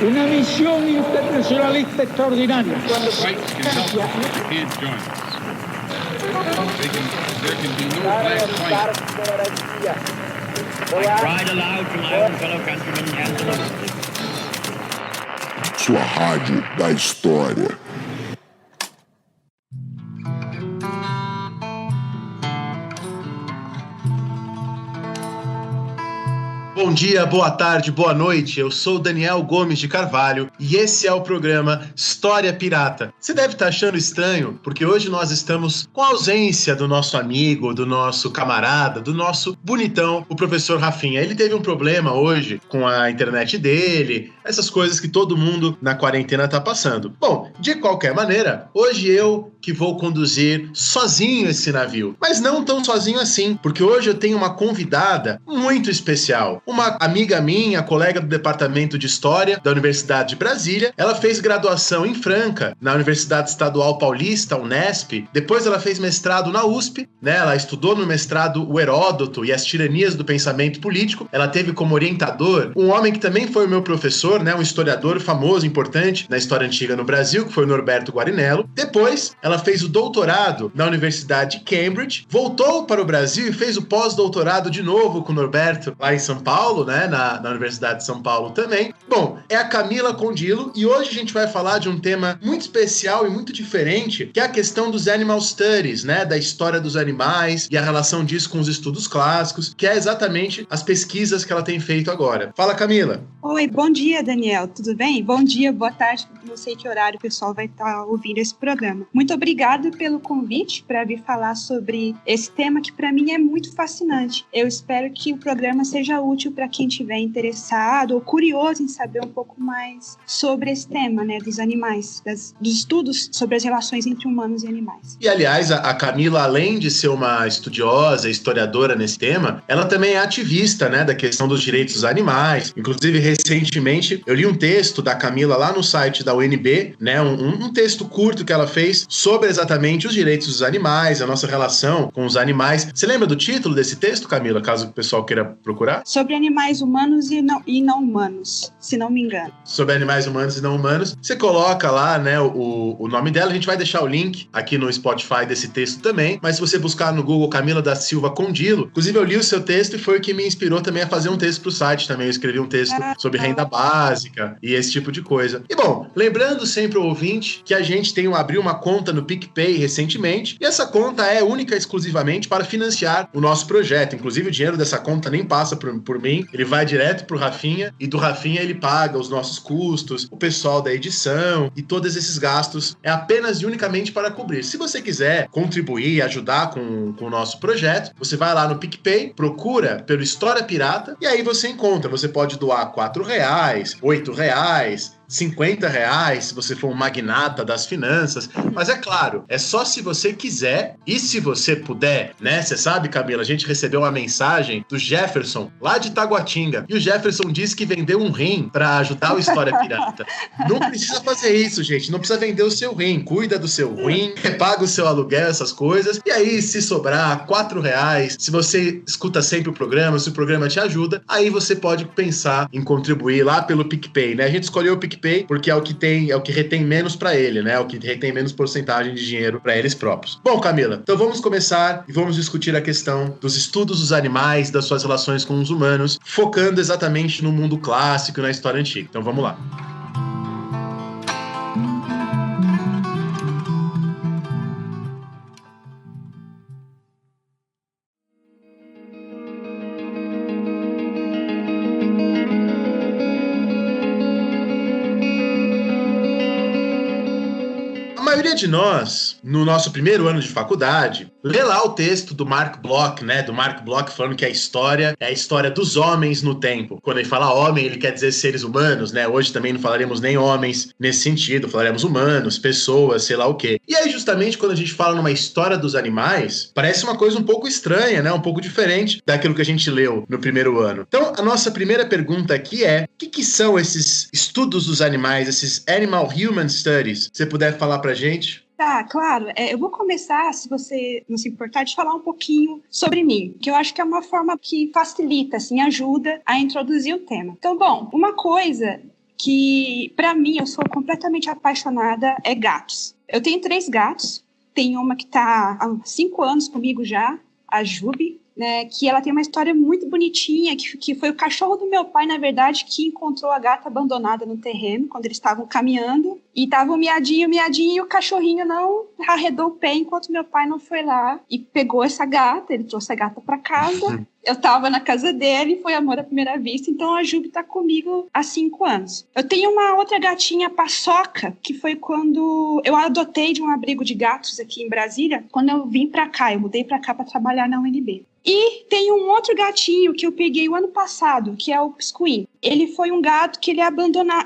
Una misión internacionalista extraordinaria. Fights can help, can't join us. There can be no black fight. I cried aloud to my own fellow countrymen and to the Muslims. Sua rádio da história. Bom dia, boa tarde, boa noite. Eu sou Daniel Gomes de Carvalho e esse é o programa História Pirata. Você deve estar achando estranho, porque hoje nós estamos com a ausência do nosso amigo, do nosso camarada, do nosso bonitão, o professor Rafinha. Ele teve um problema hoje com a internet dele, essas coisas que todo mundo na quarentena tá passando. Bom, de qualquer maneira, hoje eu que vou conduzir sozinho esse navio. Mas não tão sozinho assim, porque hoje eu tenho uma convidada muito especial. Uma amiga minha, colega do Departamento de História da Universidade de Brasília. Ela fez graduação em Franca, na Universidade Estadual Paulista, Unesp. Depois ela fez mestrado na USP, né? Ela estudou no mestrado o Heródoto e as tiranias do pensamento político. Ela teve como orientador um homem que também foi o meu professor, né? Um historiador famoso, importante na história antiga no Brasil, que foi o Norberto Guarinello. Depois, ela fez o doutorado na Universidade de Cambridge, voltou para o Brasil e fez o pós-doutorado de novo com o Norberto lá em São Paulo, né, na Universidade de São Paulo também. Bom, é a Camila Condillo e hoje a gente vai falar de um tema muito especial e muito diferente, que é a questão dos Animal Studies, né, da história dos animais e a relação disso com os estudos clássicos, que é exatamente as pesquisas que ela tem feito agora. Fala, Camila. Oi, bom dia, Daniel, tudo bem? Bom dia, boa tarde, não sei que horário o pessoal vai estar ouvindo esse programa. Muito obrigada pelo convite para vir falar sobre esse tema que para mim é muito fascinante. Eu espero que o programa seja útil para quem estiver interessado ou curioso em saber um pouco mais sobre esse tema, né, dos animais, dos estudos sobre as relações entre humanos e animais. E, aliás, a Camila, além de ser uma estudiosa, historiadora nesse tema, ela também é ativista, né, da questão dos direitos dos animais. Inclusive, recentemente, eu li um texto da Camila lá no site da UNB, né, um texto curto que ela fez sobre exatamente os direitos dos animais, a nossa relação com os animais. Você lembra do título desse texto, Camila, caso o pessoal queira procurar? Sobre animais humanos e não humanos, se não me engano. Sobre animais humanos e não humanos. Você coloca lá, né, o nome dela. A gente vai deixar o link aqui no Spotify desse texto também, mas se você buscar no Google Camila da Silva Condillo, inclusive eu li o seu texto e foi o que me inspirou também a fazer um texto pro site também. Eu escrevi um texto sobre renda básica e esse tipo de coisa. E bom, lembrando sempre o ouvinte que a gente abriu uma conta no PicPay recentemente, e essa conta é única e exclusivamente para financiar o nosso projeto. Inclusive o dinheiro dessa conta nem passa por mim, ele vai direto pro Rafinha, e do Rafinha ele paga os nossos custos, o pessoal da edição, e todos esses gastos é apenas e unicamente para cobrir. Se você quiser contribuir e ajudar com o nosso projeto, você vai lá no PicPay, procura pelo História Pirata, e aí você encontra. Você pode doar R$4, R$8, R$50, se você for um magnata das finanças, mas é claro, é só se você quiser e se você puder, né? Você sabe, Camila, a gente recebeu uma mensagem do Jefferson, lá de Taguatinga, e o Jefferson disse que vendeu um rim para ajudar o História Pirata. Não precisa fazer isso, gente, não precisa vender o seu rim, cuida do seu rim, paga o seu aluguel, essas coisas, e aí se sobrar R$4, se você escuta sempre o programa, se o programa te ajuda, aí você pode pensar em contribuir lá pelo PicPay, né? A gente escolheu o PicPay porque é o que retém menos para ele, né? É o que retém menos porcentagem de dinheiro para eles próprios. Bom, Camila, então vamos começar e vamos discutir a questão dos estudos dos animais, das suas relações com os humanos, focando exatamente no mundo clássico e na história antiga. Então vamos lá. A maioria de nós, no nosso primeiro ano de faculdade, lê lá o texto do Mark Bloch, né? Do Mark Bloch falando que a história é a história dos homens no tempo. Quando ele fala homem, ele quer dizer seres humanos, né? Hoje também não falaremos nem homens nesse sentido, falaremos humanos, pessoas, sei lá o quê. E aí, justamente, quando a gente fala numa história dos animais, parece uma coisa um pouco estranha, né? Um pouco diferente daquilo que a gente leu no primeiro ano. Então, a nossa primeira pergunta aqui é: o que são esses estudos dos animais, esses Animal Human Studies? Se você puder falar pra gente. Tá, claro. Eu vou começar, se você não se importar, de falar um pouquinho sobre mim, que eu acho que é uma forma que facilita, assim, ajuda a introduzir o tema. Então, bom, uma coisa que, para mim, eu sou completamente apaixonada, é gatos. Eu tenho 3 gatos. Tem uma que está há 5 anos comigo já, a Jubi, né, que ela tem uma história muito bonitinha, que foi o cachorro do meu pai, na verdade, que encontrou a gata abandonada no terreno, quando eles estavam caminhando, e estavam miadinho, e o cachorrinho não arredou o pé enquanto meu pai não foi lá e pegou essa gata, ele trouxe a gata para casa. Eu tava na casa dele, foi amor à primeira vista, então a Jubi tá comigo há 5 anos. Eu tenho uma outra gatinha, Paçoca, que foi quando eu adotei de um abrigo de gatos aqui em Brasília, quando eu vim pra cá, eu mudei pra cá pra trabalhar na UNB. E tem um outro gatinho que eu peguei o ano passado, que é o Piscuim. Ele foi um gato que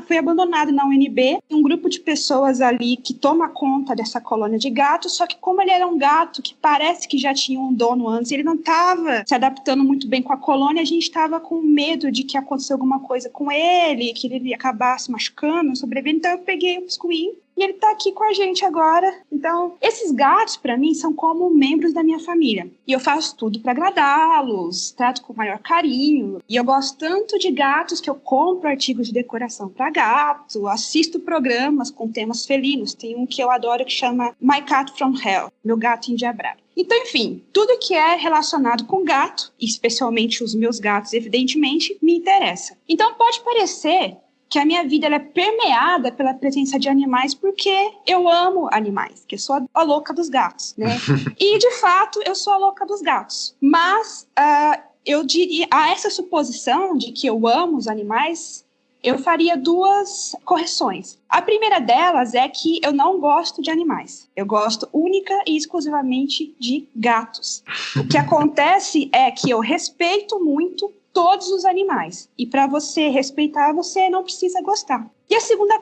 foi abandonado na UNB, um grupo de pessoas ali que toma conta dessa colônia de gatos, só que como ele era um gato que parece que já tinha um dono antes, ele não estava se adaptando muito bem com a colônia, a gente estava com medo de que acontecesse alguma coisa com ele, que ele acabasse machucando, sobrevivendo, então eu peguei o Piscuim. E ele tá aqui com a gente agora. Então, esses gatos, para mim, são como membros da minha família. E eu faço tudo para agradá-los, trato com o maior carinho. E eu gosto tanto de gatos que eu compro artigos de decoração para gato, assisto programas com temas felinos. Tem um que eu adoro que chama My Cat from Hell, Meu Gato Endiabrado. Então, enfim, tudo que é relacionado com gato, especialmente os meus gatos, evidentemente, me interessa. Então, pode parecer que a minha vida ela é permeada pela presença de animais porque eu amo animais, que eu sou a louca dos gatos, né? E, de fato, eu sou a louca dos gatos. Mas eu diria, a essa suposição de que eu amo os animais, eu faria 2 correções. A primeira delas é que eu não gosto de animais. Eu gosto única e exclusivamente de gatos. O que acontece é que eu respeito muito todos os animais. E para você respeitar, você não precisa gostar. E a segunda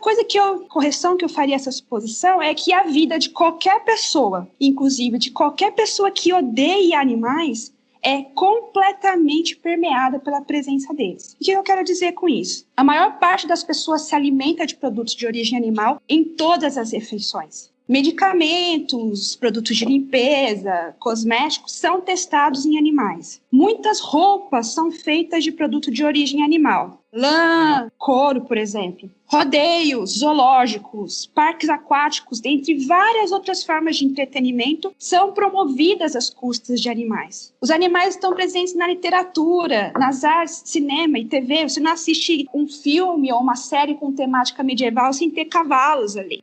correção que eu faria essa suposição é que a vida de qualquer pessoa, inclusive de qualquer pessoa que odeie animais, é completamente permeada pela presença deles. O que eu quero dizer com isso? A maior parte das pessoas se alimenta de produtos de origem animal em todas as refeições. Medicamentos, produtos de limpeza, cosméticos são testados em animais. Muitas roupas são feitas de produto de origem animal. Lã, couro, por exemplo. Rodeios, zoológicos, parques aquáticos, dentre várias outras formas de entretenimento, são promovidas às custas de animais. Os animais estão presentes na literatura, nas artes, cinema e TV. Você não assiste um filme ou uma série com temática medieval sem ter cavalos ali.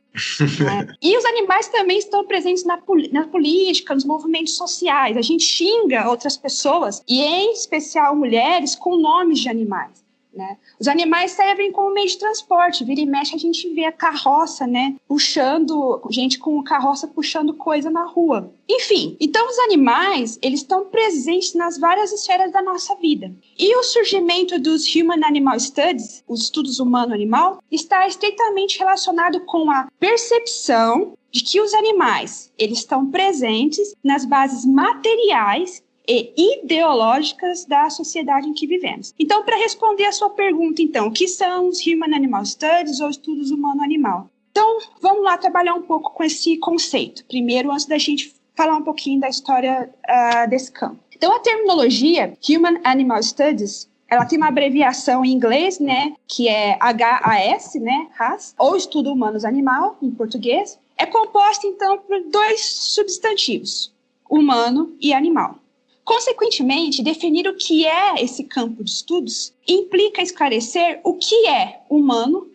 Né? E os animais também estão presentes na política, nos movimentos sociais. A gente xinga outras pessoas, e em especial mulheres, com nomes de animais. Né? Os animais servem como meio de transporte. Vira e mexe a gente vê a carroça, né? Gente com carroça puxando coisa na rua. Enfim, então os animais, eles estão presentes nas várias esferas da nossa vida. E o surgimento dos Human Animal Studies, os estudos humano-animal, está estreitamente relacionado com a percepção de que os animais, eles estão presentes nas bases materiais e ideológicas da sociedade em que vivemos. Então, para responder a sua pergunta, então, o que são os Human Animal Studies ou estudos humano-animal? Então, vamos lá trabalhar um pouco com esse conceito. Primeiro, antes da gente falar um pouquinho da história desse campo. Então, a terminologia Human Animal Studies, ela tem uma abreviação em inglês, né, que é HAS, né, HAS, ou Estudo Humanos-Animal, em português. É composta, então, por 2 substantivos, humano e animal. Consequentemente, definir o que é esse campo de estudos implica esclarecer o que é humano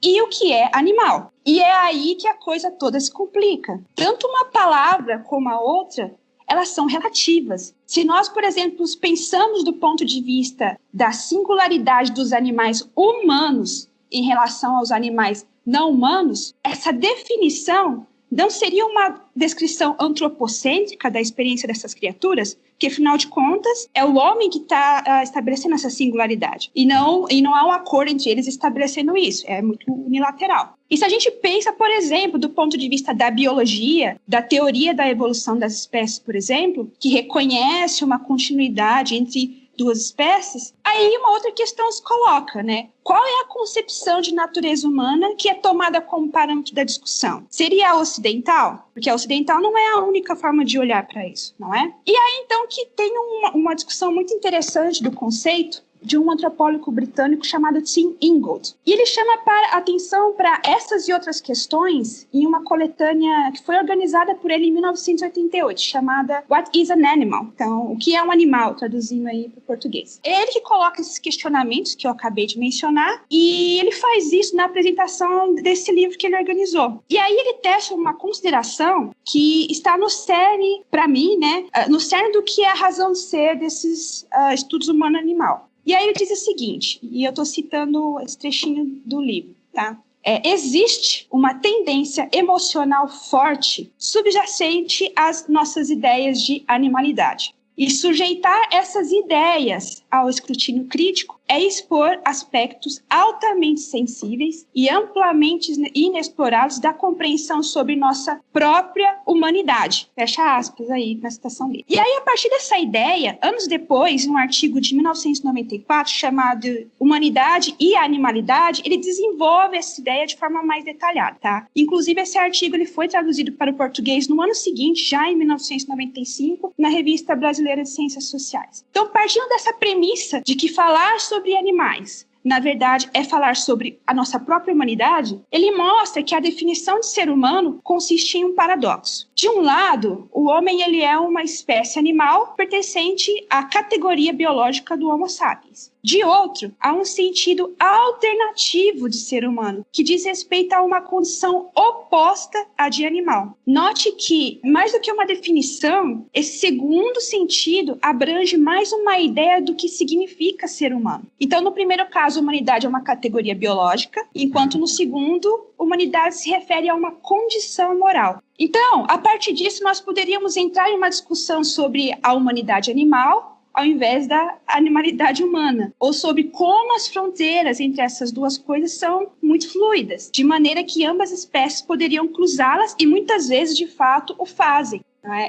e o que é animal. E é aí que a coisa toda se complica. Tanto uma palavra como a outra, elas são relativas. Se nós, por exemplo, pensamos do ponto de vista da singularidade dos animais humanos em relação aos animais não humanos, essa definição não seria uma descrição antropocêntrica da experiência dessas criaturas? Porque, afinal de contas, é o homem que está estabelecendo essa singularidade. E não há um acordo entre eles estabelecendo isso. É muito unilateral. E se a gente pensa, por exemplo, do ponto de vista da biologia, da teoria da evolução das espécies, por exemplo, que reconhece uma continuidade entre 2 espécies, aí uma outra questão se coloca, né? Qual é a concepção de natureza humana que é tomada como parâmetro da discussão? Seria a ocidental? Porque a ocidental não é a única forma de olhar para isso, não é? E aí, então, que tem uma discussão muito interessante do conceito de um antropólogo britânico chamado Tim Ingold. E ele chama atenção para essas e outras questões em uma coletânea que foi organizada por ele em 1988, chamada What is an Animal? Então, o que é um animal, traduzindo aí para o português. É ele que coloca esses questionamentos que eu acabei de mencionar, e ele faz isso na apresentação desse livro que ele organizou. E aí ele testa uma consideração que está no cerne, para mim, né, no cerne do que é a razão de ser desses estudos humano-animal. E aí ele diz o seguinte, e eu estou citando esse trechinho do livro, tá? Existe uma tendência emocional forte subjacente às nossas ideias de animalidade. E sujeitar essas ideias ao escrutínio crítico é expor aspectos altamente sensíveis e amplamente inexplorados da compreensão sobre nossa própria humanidade. Fecha aspas aí na citação dele. E aí, a partir dessa ideia, anos depois, em um artigo de 1994 chamado Humanidade e Animalidade, ele desenvolve essa ideia de forma mais detalhada, tá? Inclusive, esse artigo ele foi traduzido para o português no ano seguinte, já em 1995, na Revista Brasileira de Ciências Sociais. Então, partindo dessa premissa de que falar sobre animais, na verdade, é falar sobre a nossa própria humanidade, ele mostra que a definição de ser humano consiste em um paradoxo. De um lado, o homem ele é uma espécie animal pertencente à categoria biológica do Homo sapiens. De outro, há um sentido alternativo de ser humano, que diz respeito a uma condição oposta à de animal. Note que, mais do que uma definição, esse segundo sentido abrange mais uma ideia do que significa ser humano. Então, no primeiro caso, a humanidade é uma categoria biológica, enquanto no segundo, humanidade se refere a uma condição moral. Então, a partir disso, nós poderíamos entrar em uma discussão sobre a humanidade animal, ao invés da animalidade humana, ou sobre como as fronteiras entre essas duas coisas são muito fluidas, de maneira que ambas espécies poderiam cruzá-las e muitas vezes, de fato, o fazem.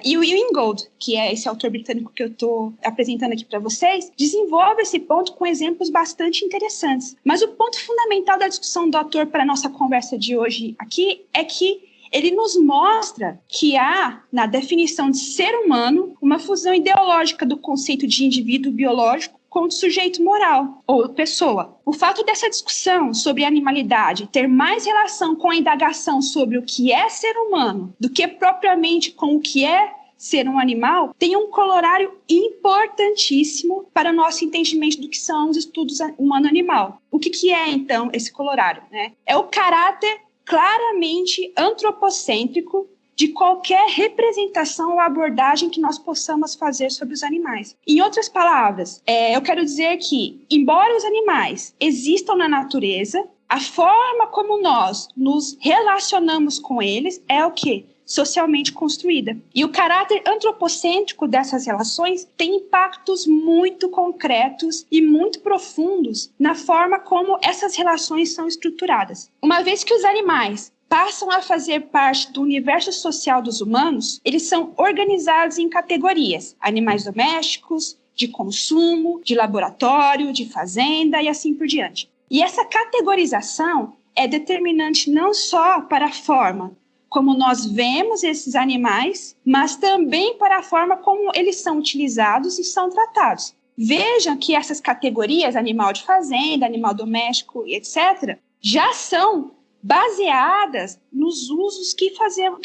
E o Ingold, que é esse autor britânico que eu estou apresentando aqui para vocês, desenvolve esse ponto com exemplos bastante interessantes. Mas o ponto fundamental da discussão do autor para a nossa conversa de hoje aqui é que ele nos mostra que há, na definição de ser humano, uma fusão ideológica do conceito de indivíduo biológico com o sujeito moral, ou pessoa. O fato dessa discussão sobre animalidade ter mais relação com a indagação sobre o que é ser humano do que propriamente com o que é ser um animal, tem um corolário importantíssimo para o nosso entendimento do que são os estudos humano-animal. O que é, então, esse corolário, né? É o caráter claramente antropocêntrico de qualquer representação ou abordagem que nós possamos fazer sobre os animais. Em outras palavras, eu quero dizer que, embora os animais existam na natureza, a forma como nós nos relacionamos com eles é o quê? Socialmente construída. E o caráter antropocêntrico dessas relações tem impactos muito concretos e muito profundos na forma como essas relações são estruturadas. Uma vez que os animais passam a fazer parte do universo social dos humanos, eles são organizados em categorias: animais domésticos, de consumo, de laboratório, de fazenda e assim por diante. E essa categorização é determinante não só para a forma como nós vemos esses animais, mas também para a forma como eles são utilizados e são tratados. Vejam que essas categorias, animal de fazenda, animal doméstico, etc., já são baseadas nos usos que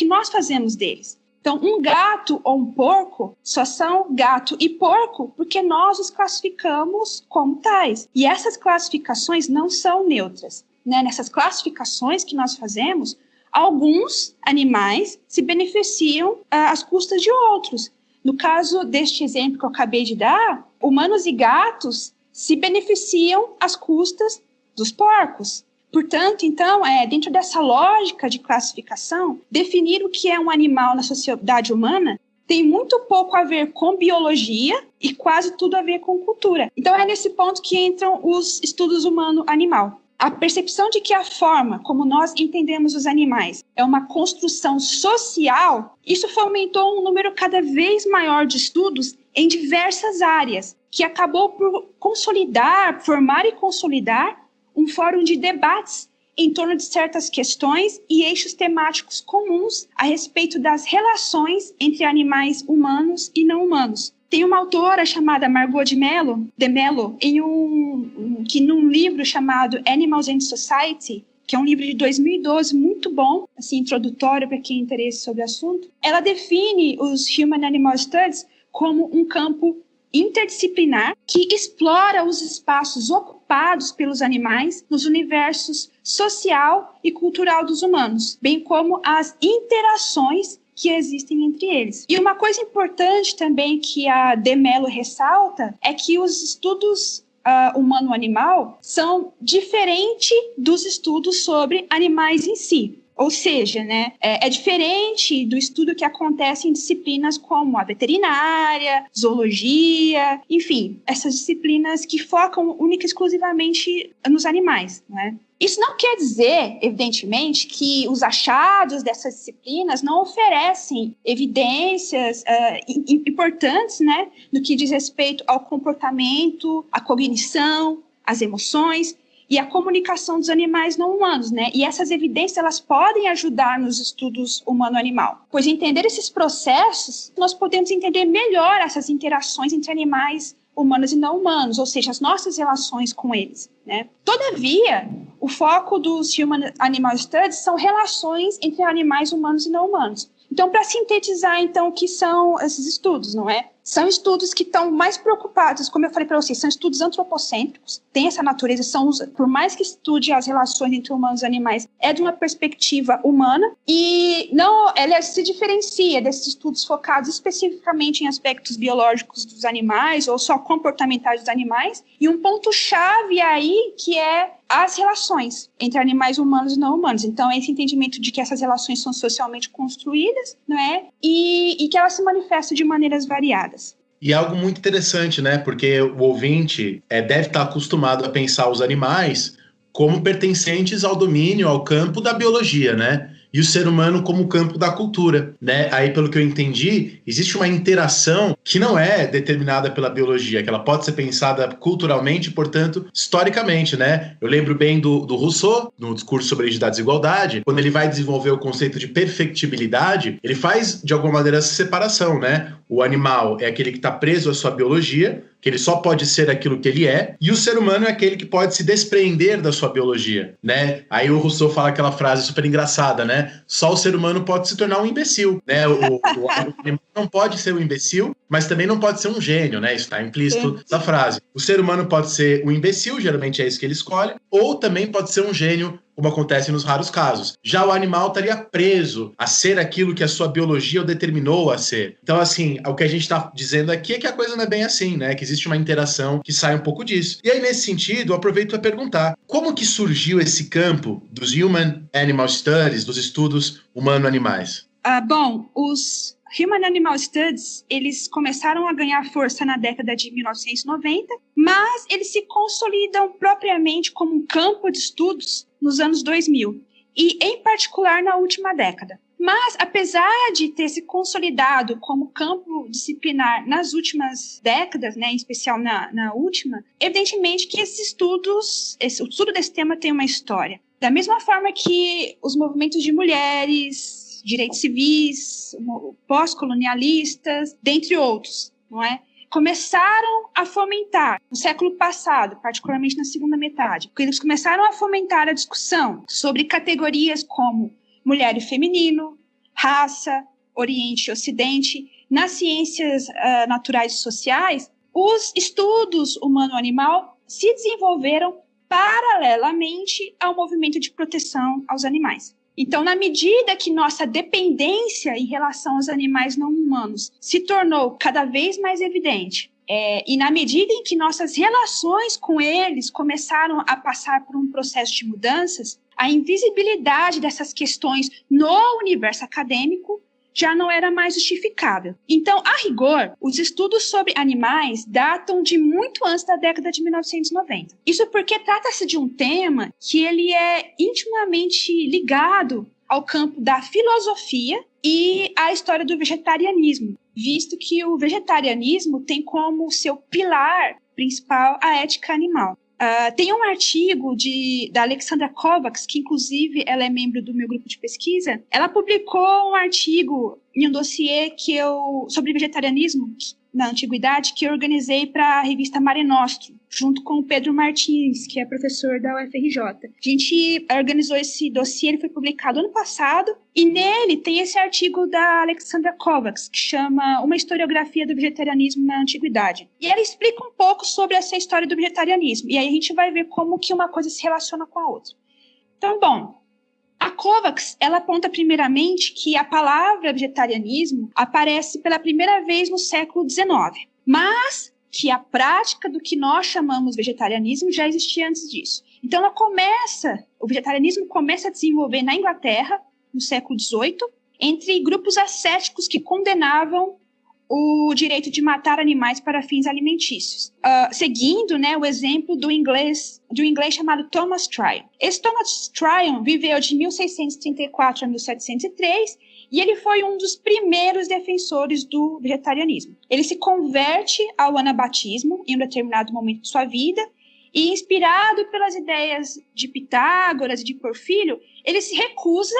nós fazemos deles. Então, um gato ou um porco só são gato e porco porque nós os classificamos como tais. E essas classificações não são neutras, né? Nessas classificações que nós fazemos, alguns animais se beneficiam às custas de outros. No caso deste exemplo que eu acabei de dar, humanos e gatos se beneficiam às custas dos porcos. Portanto, então, dentro dessa lógica de classificação, definir o que é um animal na sociedade humana tem muito pouco a ver com biologia e quase tudo a ver com cultura. Então, é nesse ponto que entram os estudos humano-animal. A percepção de que a forma como nós entendemos os animais é uma construção social, isso fomentou um número cada vez maior de estudos em diversas áreas, que acabou por formar e consolidar um fórum de debates em torno de certas questões e eixos temáticos comuns a respeito das relações entre animais humanos e não humanos. Tem uma autora chamada Margot de Mello, que num livro chamado Animals and Society, que é um livro de 2012 muito bom, assim, introdutório para quem tem interesse sobre o assunto, ela define os Human Animal Studies como um campo interdisciplinar que explora os espaços ocupados pelos animais nos universos social e cultural dos humanos, bem como as interações que existem entre eles. E uma coisa importante também que a de Mello ressalta é que os estudos humano-animal são diferentes dos estudos sobre animais em si. Ou seja, né, é diferente do estudo que acontece em disciplinas como a veterinária, zoologia, enfim, essas disciplinas que focam única e exclusivamente nos animais, né? Isso não quer dizer, evidentemente, que os achados dessas disciplinas não oferecem evidências importantes, né, no que diz respeito ao comportamento, à cognição, às emoções e a comunicação dos animais não humanos, né? E essas evidências, elas podem ajudar nos estudos humano-animal. Pois entender esses processos, nós podemos entender melhor essas interações entre animais humanos e não humanos, ou seja, as nossas relações com eles, né? Todavia, o foco dos Human Animal Studies são relações entre animais humanos e não humanos. Então, para sintetizar, então, o que são esses estudos, não é? São estudos que estão mais preocupados, como eu falei para vocês, são estudos antropocêntricos, tem essa natureza, por mais que estude as relações entre humanos e animais, é de uma perspectiva humana, e não, ela se diferencia desses estudos focados especificamente em aspectos biológicos dos animais, ou só comportamentais dos animais, e um ponto-chave aí que é as relações entre animais humanos e não humanos. Então, esse entendimento de que essas relações são socialmente construídas, não é? E que elas se manifestam de maneiras variadas. E algo muito interessante, né? Porque o ouvinte deve estar acostumado a pensar os animais como pertencentes ao domínio, ao campo da biologia, né? E o ser humano como campo da cultura, né? Aí, pelo que eu entendi, existe uma interação que não é determinada pela biologia, que ela pode ser pensada culturalmente, portanto, historicamente, né? Eu lembro bem do Rousseau, no discurso sobre a desigualdade, quando ele vai desenvolver o conceito de perfectibilidade, ele faz, de alguma maneira, essa separação, né? O animal é aquele que está preso à sua biologia, que ele só pode ser aquilo que ele é, e o ser humano é aquele que pode se despreender da sua biologia, né? Aí o Rousseau fala aquela frase super engraçada, né? Só o ser humano pode se tornar um imbecil, né? O animal não pode ser um imbecil, mas também não pode ser um gênio, né? Isso está implícito nessa frase. O ser humano pode ser um imbecil, geralmente é isso que ele escolhe, ou também pode ser um gênio, como acontece nos raros casos. Já o animal estaria preso a ser aquilo que a sua biologia o determinou a ser. Então, assim, o que a gente está dizendo aqui é que a coisa não é bem assim, né? Que existe uma interação que sai um pouco disso. E aí, nesse sentido, eu aproveito para perguntar, como que surgiu esse campo dos Human Animal Studies, dos estudos humano-animais? Bom, os Human Animal Studies, eles começaram a ganhar força na década de 1990, mas eles se consolidam propriamente como um campo de estudos nos anos 2000, e em particular na última década. Mas, apesar de ter se consolidado como campo disciplinar nas últimas décadas, né, em especial na última, evidentemente que esses estudos, o estudo desse tema tem uma história. Da mesma forma que os movimentos de mulheres, direitos civis, pós-colonialistas, dentre outros, não é? Começaram a fomentar, no século passado, particularmente na segunda metade, porque eles começaram a fomentar a discussão sobre categorias como mulher e feminino, raça, Oriente e Ocidente. Nas ciências naturais e sociais, os estudos humano-animal se desenvolveram paralelamente ao movimento de proteção aos animais. Então, na medida que nossa dependência em relação aos animais não humanos se tornou cada vez mais evidente, e na medida em que nossas relações com eles começaram a passar por um processo de mudanças, a invisibilidade dessas questões no universo acadêmico já não era mais justificável. Então, a rigor, os estudos sobre animais datam de muito antes da década de 1990. Isso porque trata-se de um tema que ele é intimamente ligado ao campo da filosofia e à história do vegetarianismo, visto que o vegetarianismo tem como seu pilar principal a ética animal. Tem um artigo da Alexandra Kovacs, que inclusive ela é membro do meu grupo de pesquisa. Ela publicou um artigo em um dossiê sobre vegetarianismo na antiguidade, que eu organizei para a revista Mare Nostrum, junto com o Pedro Martins, que é professor da UFRJ. A gente organizou esse dossiê, ele foi publicado ano passado, e nele tem esse artigo da Alexandra Kovacs, que chama Uma Historiografia do Vegetarianismo na Antiguidade. E ela explica um pouco sobre essa história do vegetarianismo, e aí a gente vai ver como que uma coisa se relaciona com a outra. Então, bom, a Kovacs, ela aponta primeiramente que a palavra vegetarianismo aparece pela primeira vez no século XIX, mas que a prática do que nós chamamos vegetarianismo já existia antes disso. Então, o vegetarianismo começa a desenvolver na Inglaterra, no século XVIII, entre grupos ascéticos que condenavam o direito de matar animais para fins alimentícios, seguindo, né, o exemplo de um inglês chamado Thomas Tryon. Esse Thomas Tryon viveu de 1634 a 1703 e ele foi um dos primeiros defensores do vegetarianismo. Ele se converte ao anabatismo em um determinado momento de sua vida e, inspirado pelas ideias de Pitágoras e de Porfírio, ele se recusa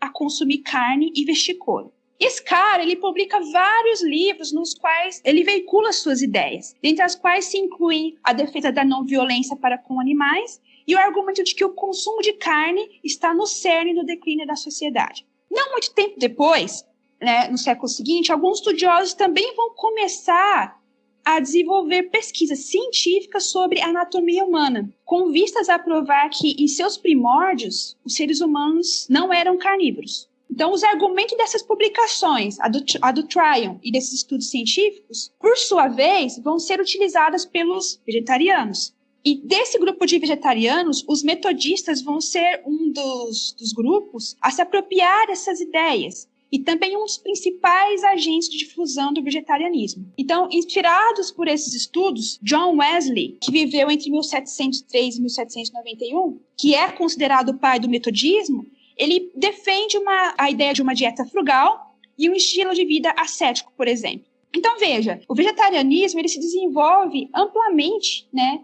a consumir carne e vestir couro. Esse cara, ele publica vários livros nos quais ele veicula suas ideias, dentre as quais se incluem a defesa da não violência para com animais e o argumento de que o consumo de carne está no cerne do declínio da sociedade. Não muito tempo depois, né, no século seguinte, alguns estudiosos também vão começar a desenvolver pesquisas científicas sobre a anatomia humana, com vistas a provar que, em seus primórdios, os seres humanos não eram carnívoros. Então, os argumentos dessas publicações, a do Tryon e desses estudos científicos, por sua vez, vão ser utilizados pelos vegetarianos. E desse grupo de vegetarianos, os metodistas vão ser um dos grupos a se apropriar dessas ideias e também um dos principais agentes de difusão do vegetarianismo. Então, inspirados por esses estudos, John Wesley, que viveu entre 1703 e 1791, que é considerado o pai do metodismo, ele defende a ideia de uma dieta frugal e um estilo de vida ascético, por exemplo. Então, veja, o vegetarianismo ele se desenvolve amplamente, né,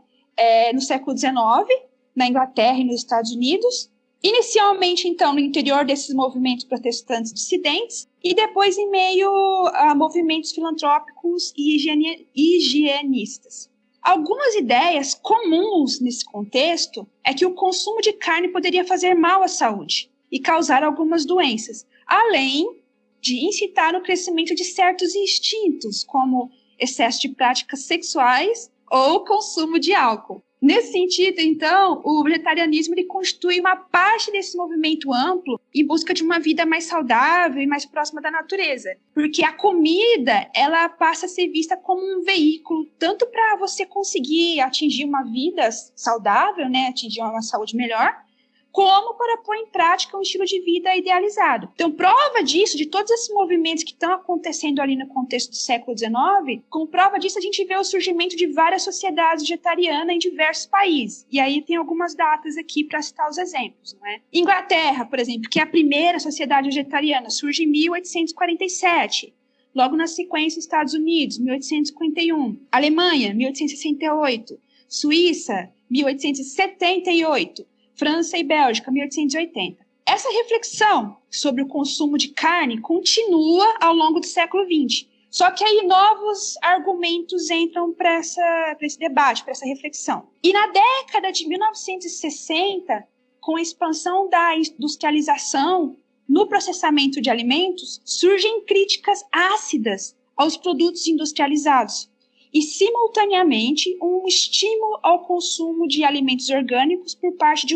no século XIX, na Inglaterra e nos Estados Unidos, inicialmente, então, no interior desses movimentos protestantes dissidentes, e depois em meio a movimentos filantrópicos e higienistas. Algumas ideias comuns nesse contexto é que o consumo de carne poderia fazer mal à saúde e causar algumas doenças, além de incitar o crescimento de certos instintos, como excesso de práticas sexuais ou consumo de álcool. Nesse sentido, então, o vegetarianismo ele constitui uma parte desse movimento amplo em busca de uma vida mais saudável e mais próxima da natureza, porque a comida ela passa a ser vista como um veículo tanto para você conseguir atingir uma vida saudável, né, atingir uma saúde melhor, como para pôr em prática um estilo de vida idealizado. Então, prova disso, de todos esses movimentos que estão acontecendo ali no contexto do século XIX, como prova disso a gente vê o surgimento de várias sociedades vegetarianas em diversos países. E aí tem algumas datas aqui para citar os exemplos, não é? Inglaterra, por exemplo, que é a primeira sociedade vegetariana, surge em 1847. Logo na sequência, Estados Unidos, 1851. Alemanha, 1868. Suíça, 1878. França e Bélgica, 1880. Essa reflexão sobre o consumo de carne continua ao longo do século XX. Só que aí novos argumentos entram para esse debate, para essa reflexão. E na década de 1960, com a expansão da industrialização no processamento de alimentos, surgem críticas ácidas aos produtos industrializados. E, simultaneamente, um estímulo ao consumo de alimentos orgânicos por parte de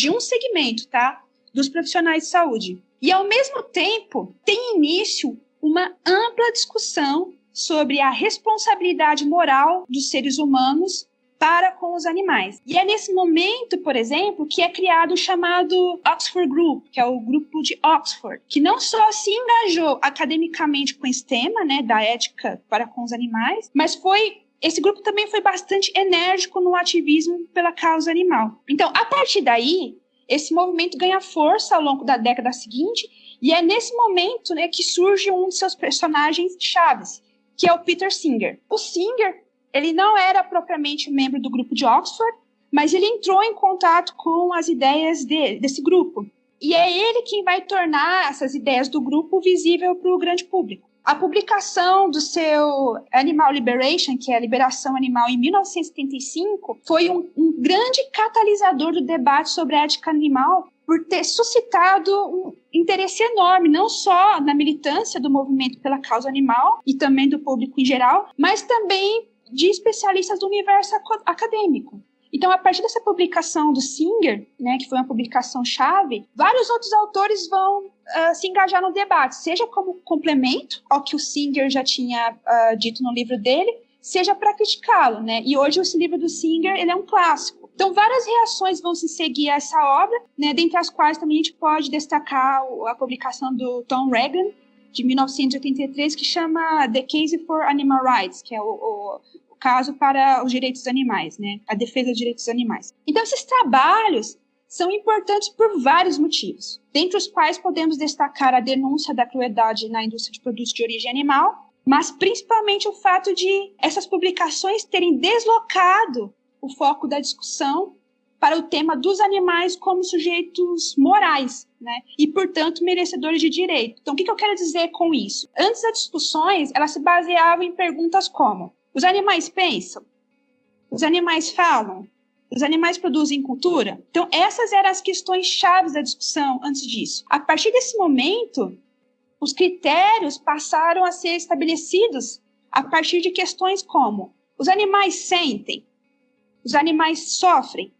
um segmento, tá? Dos profissionais de saúde. E, ao mesmo tempo, tem início uma ampla discussão sobre a responsabilidade moral dos seres humanos para com os animais. E é nesse momento, por exemplo, que é criado o chamado Oxford Group, que é o grupo de Oxford, que não só se engajou academicamente com esse tema, né, da ética para com os animais, mas esse grupo também foi bastante enérgico no ativismo pela causa animal. Então, a partir daí, esse movimento ganha força ao longo da década seguinte, e é nesse momento, né, que surge um de seus personagens chaves, que é o Peter Singer. O Singer, ele não era propriamente membro do grupo de Oxford, mas ele entrou em contato com as ideias desse grupo. E é ele quem vai tornar essas ideias do grupo visível para o grande público. A publicação do seu Animal Liberation, que é a liberação animal, em 1975, foi um grande catalisador do debate sobre a ética animal, por ter suscitado um interesse enorme, não só na militância do movimento pela causa animal e também do público em geral, mas também de especialistas do universo acadêmico. Então, a partir dessa publicação do Singer, né, que foi uma publicação-chave, vários outros autores vão se engajar no debate, seja como complemento ao que o Singer já tinha dito no livro dele, seja para criticá-lo, né? E hoje esse livro do Singer, ele é um clássico. Então, várias reações vão se seguir a essa obra, né, dentre as quais também a gente pode destacar a publicação do Tom Regan, de 1983, que chama The Case for Animal Rights, que é o caso para os direitos animais, né? A defesa dos direitos animais. Então, esses trabalhos são importantes por vários motivos, dentre os quais podemos destacar a denúncia da crueldade na indústria de produtos de origem animal, mas principalmente o fato de essas publicações terem deslocado o foco da discussão para o tema dos animais como sujeitos morais, né? E, portanto, merecedores de direito. Então, o que eu quero dizer com isso? Antes das discussões, elas se baseavam em perguntas como: os animais pensam? Os animais falam? Os animais produzem cultura? Então, essas eram as questões chaves da discussão antes disso. A partir desse momento, os critérios passaram a ser estabelecidos a partir de questões como: os animais sentem? Os animais sofrem?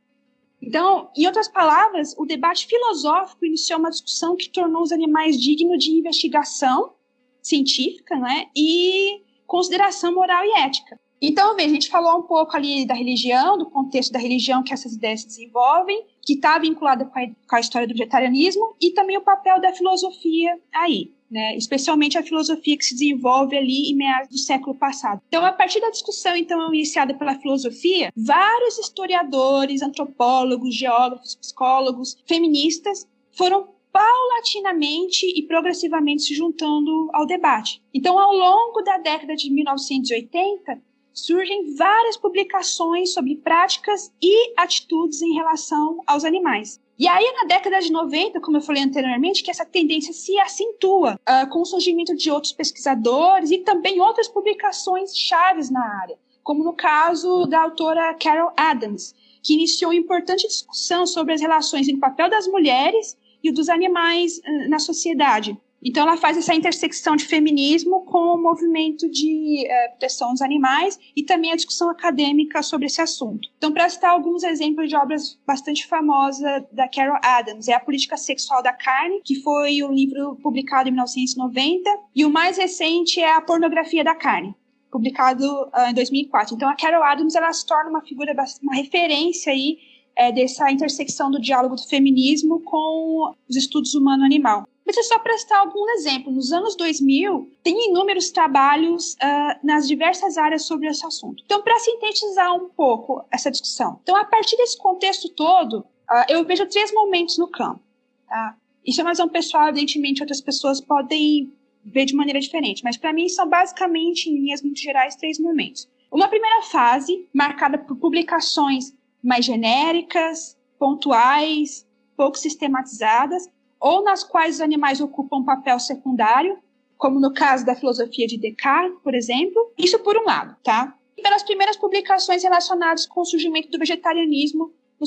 Então, em outras palavras, o debate filosófico iniciou uma discussão que tornou os animais dignos de investigação científica, né, e consideração moral e ética. Então, veja, a gente falou um pouco ali da religião, do contexto da religião que essas ideias se desenvolvem, que está vinculada com a história do vegetarianismo, e também o papel da filosofia aí, né? Especialmente a filosofia que se desenvolve ali em meados do século passado. Então, a partir da discussão iniciada pela filosofia, vários historiadores, antropólogos, geógrafos, psicólogos, feministas foram paulatinamente e progressivamente se juntando ao debate. Então, ao longo da década de 1980, surgem várias publicações sobre práticas e atitudes em relação aos animais. E aí, na década de 90, como eu falei anteriormente, que essa tendência se acentua com o surgimento de outros pesquisadores e também outras publicações chaves na área, como no caso da autora Carol Adams, que iniciou uma importante discussão sobre as relações entre o papel das mulheres e o dos animais na sociedade. Então, ela faz essa intersecção de feminismo com o movimento de proteção dos animais e também a discussão acadêmica sobre esse assunto. Então, para citar alguns exemplos de obras bastante famosas da Carol Adams, é A Política Sexual da Carne, que foi um livro publicado em 1990, e o mais recente é A Pornografia da Carne, publicado em 2004. Então, a Carol Adams, ela se torna uma figura, uma referência aí, dessa intersecção do diálogo do feminismo com os estudos humano-animal. Mas é só para citar algum exemplo. Nos anos 2000, tem inúmeros trabalhos nas diversas áreas sobre esse assunto. Então, para sintetizar um pouco essa discussão. Então, a partir desse contexto todo, eu vejo 3 momentos no campo. Tá? Isso é uma visão pessoal, evidentemente, outras pessoas podem ver de maneira diferente. Mas, para mim, são basicamente, em linhas muito gerais, 3 momentos. Uma primeira fase, marcada por publicações mais genéricas, pontuais, pouco sistematizadas, ou nas quais os animais ocupam um papel secundário, como no caso da filosofia de Descartes, por exemplo. Isso por um lado, tá? E pelas primeiras publicações relacionadas com o surgimento do vegetarianismo no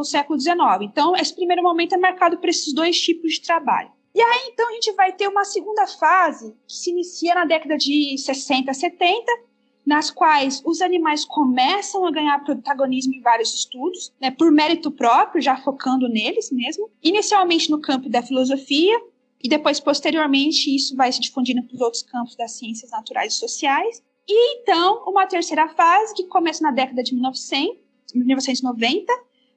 século XIX. Então, esse primeiro momento é marcado por esses 2 tipos de trabalho. E aí, então, a gente vai ter uma segunda fase, que se inicia na década de 60, 70, nas quais os animais começam a ganhar protagonismo em vários estudos, né, por mérito próprio, já focando neles mesmo, inicialmente no campo da filosofia, e depois, posteriormente, isso vai se difundindo para os outros campos das ciências naturais e sociais. E, então, uma terceira fase, que começa na década de 1990,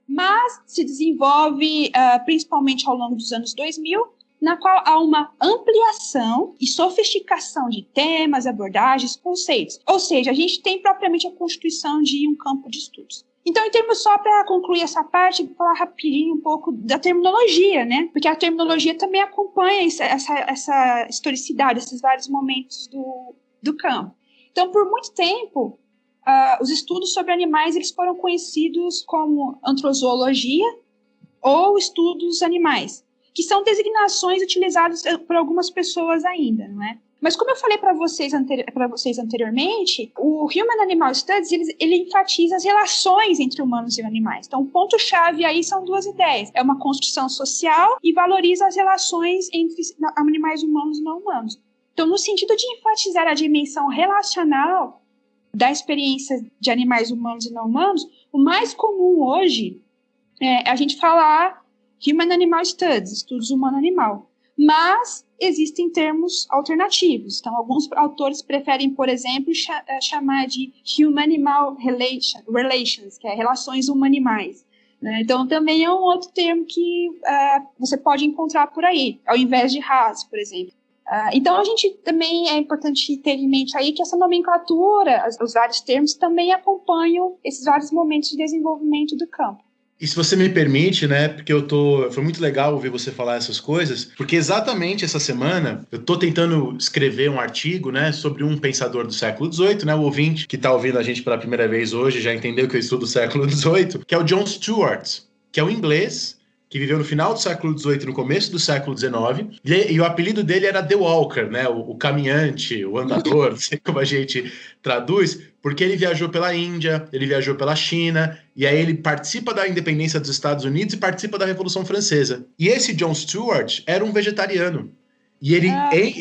mas se desenvolve principalmente ao longo dos anos 2000, na qual há uma ampliação e sofisticação de temas, abordagens, conceitos. Ou seja, a gente tem propriamente a constituição de um campo de estudos. Então, em termos, só para concluir essa parte, vou falar rapidinho um pouco da terminologia, né? Porque a terminologia também acompanha essa historicidade, esses vários momentos do campo. Então, por muito tempo, os estudos sobre animais eles foram conhecidos como antrozoologia ou estudos animais, que são designações utilizadas por algumas pessoas ainda, não é? Mas como eu falei para vocês anteriormente, o Human Animal Studies ele enfatiza as relações entre humanos e animais. Então, o ponto-chave aí são duas ideias. É uma construção social e valoriza as relações entre animais humanos e não humanos. Então, no sentido de enfatizar a dimensão relacional da experiência de animais humanos e não humanos, o mais comum hoje é a gente falar Human Animal Studies, estudos humano-animal. Mas existem termos alternativos. Então, alguns autores preferem, por exemplo, chamar de Human-Animal Relations, que é relações humano-animais. Né? Então, também é um outro termo que você pode encontrar por aí, ao invés de raça, por exemplo. Então, a gente também é importante ter em mente aí que essa nomenclatura, os vários termos, também acompanham esses vários momentos de desenvolvimento do campo. E se você me permite, né, porque foi muito legal ouvir você falar essas coisas, porque exatamente essa semana eu tô tentando escrever um artigo, né, sobre um pensador do século XVIII, né, o ouvinte que tá ouvindo a gente pela primeira vez hoje já entendeu que eu estudo o século XVIII, que é o John Stuart, que é um inglês que viveu no final do século XVIII e no começo do século XIX, e o apelido dele era The Walker, né, o caminhante, o andador, não sei como a gente traduz, porque ele viajou pela Índia, ele viajou pela China, e aí ele participa da independência dos Estados Unidos e participa da Revolução Francesa. E esse John Stuart era um vegetariano. E ele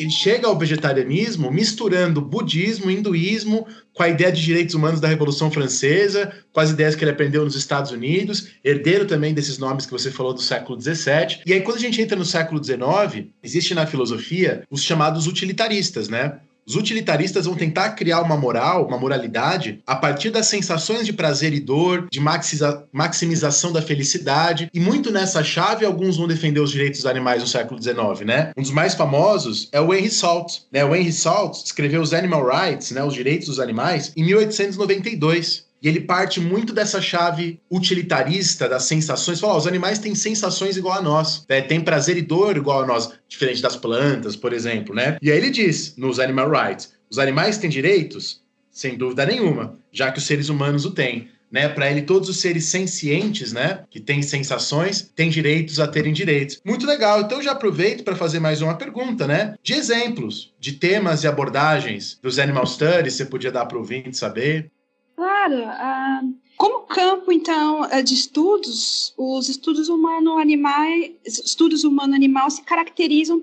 chega ao vegetarianismo misturando budismo, hinduísmo, com a ideia de direitos humanos da Revolução Francesa, com as ideias que ele aprendeu nos Estados Unidos, herdeiro também desses nomes que você falou do século XVII. E aí, quando a gente entra no século XIX, existe na filosofia os chamados utilitaristas, né? Os utilitaristas vão tentar criar uma moral, uma moralidade, a partir das sensações de prazer e dor, de maximização da felicidade. E muito nessa chave, alguns vão defender os direitos dos animais no século XIX, né? Um dos mais famosos é o Henry Salt. Né? O Henry Salt escreveu os Animal Rights, né? Os direitos dos animais, em 1892. E ele parte muito dessa chave utilitarista das sensações. Fala, os animais têm sensações igual a nós. Né? Tem prazer e dor igual a nós, diferente das plantas, por exemplo. Né? E aí ele diz, nos Animal Rights, os animais têm direitos? Sem dúvida nenhuma, já que os seres humanos o têm. Né? Para ele, todos os seres sencientes, né? Que têm sensações, têm direitos a terem direitos. Muito legal. Então, eu já aproveito para fazer mais uma pergunta, né? De exemplos, de temas e abordagens dos Animal Studies, você podia dar para o ouvinte saber? Claro. Como campo, então, de estudos, os estudos humano-animal se caracterizam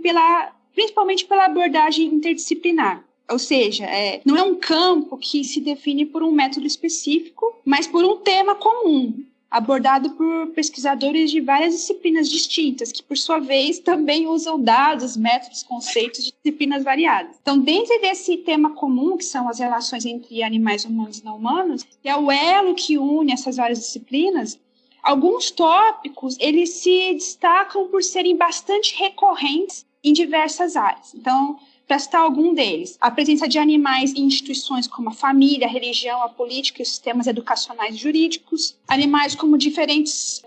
principalmente pela abordagem interdisciplinar. Ou seja, não é um campo que se define por um método específico, mas por um tema comum, abordado por pesquisadores de várias disciplinas distintas, que, por sua vez, também usam dados, métodos, conceitos de disciplinas variadas. Então, dentro desse tema comum, que são as relações entre animais humanos e não humanos, que é o elo que une essas várias disciplinas, alguns tópicos, eles se destacam por serem bastante recorrentes em diversas áreas. Então, para citar algum deles, a presença de animais em instituições como a família, a religião, a política e os sistemas educacionais e jurídicos, animais como diferentes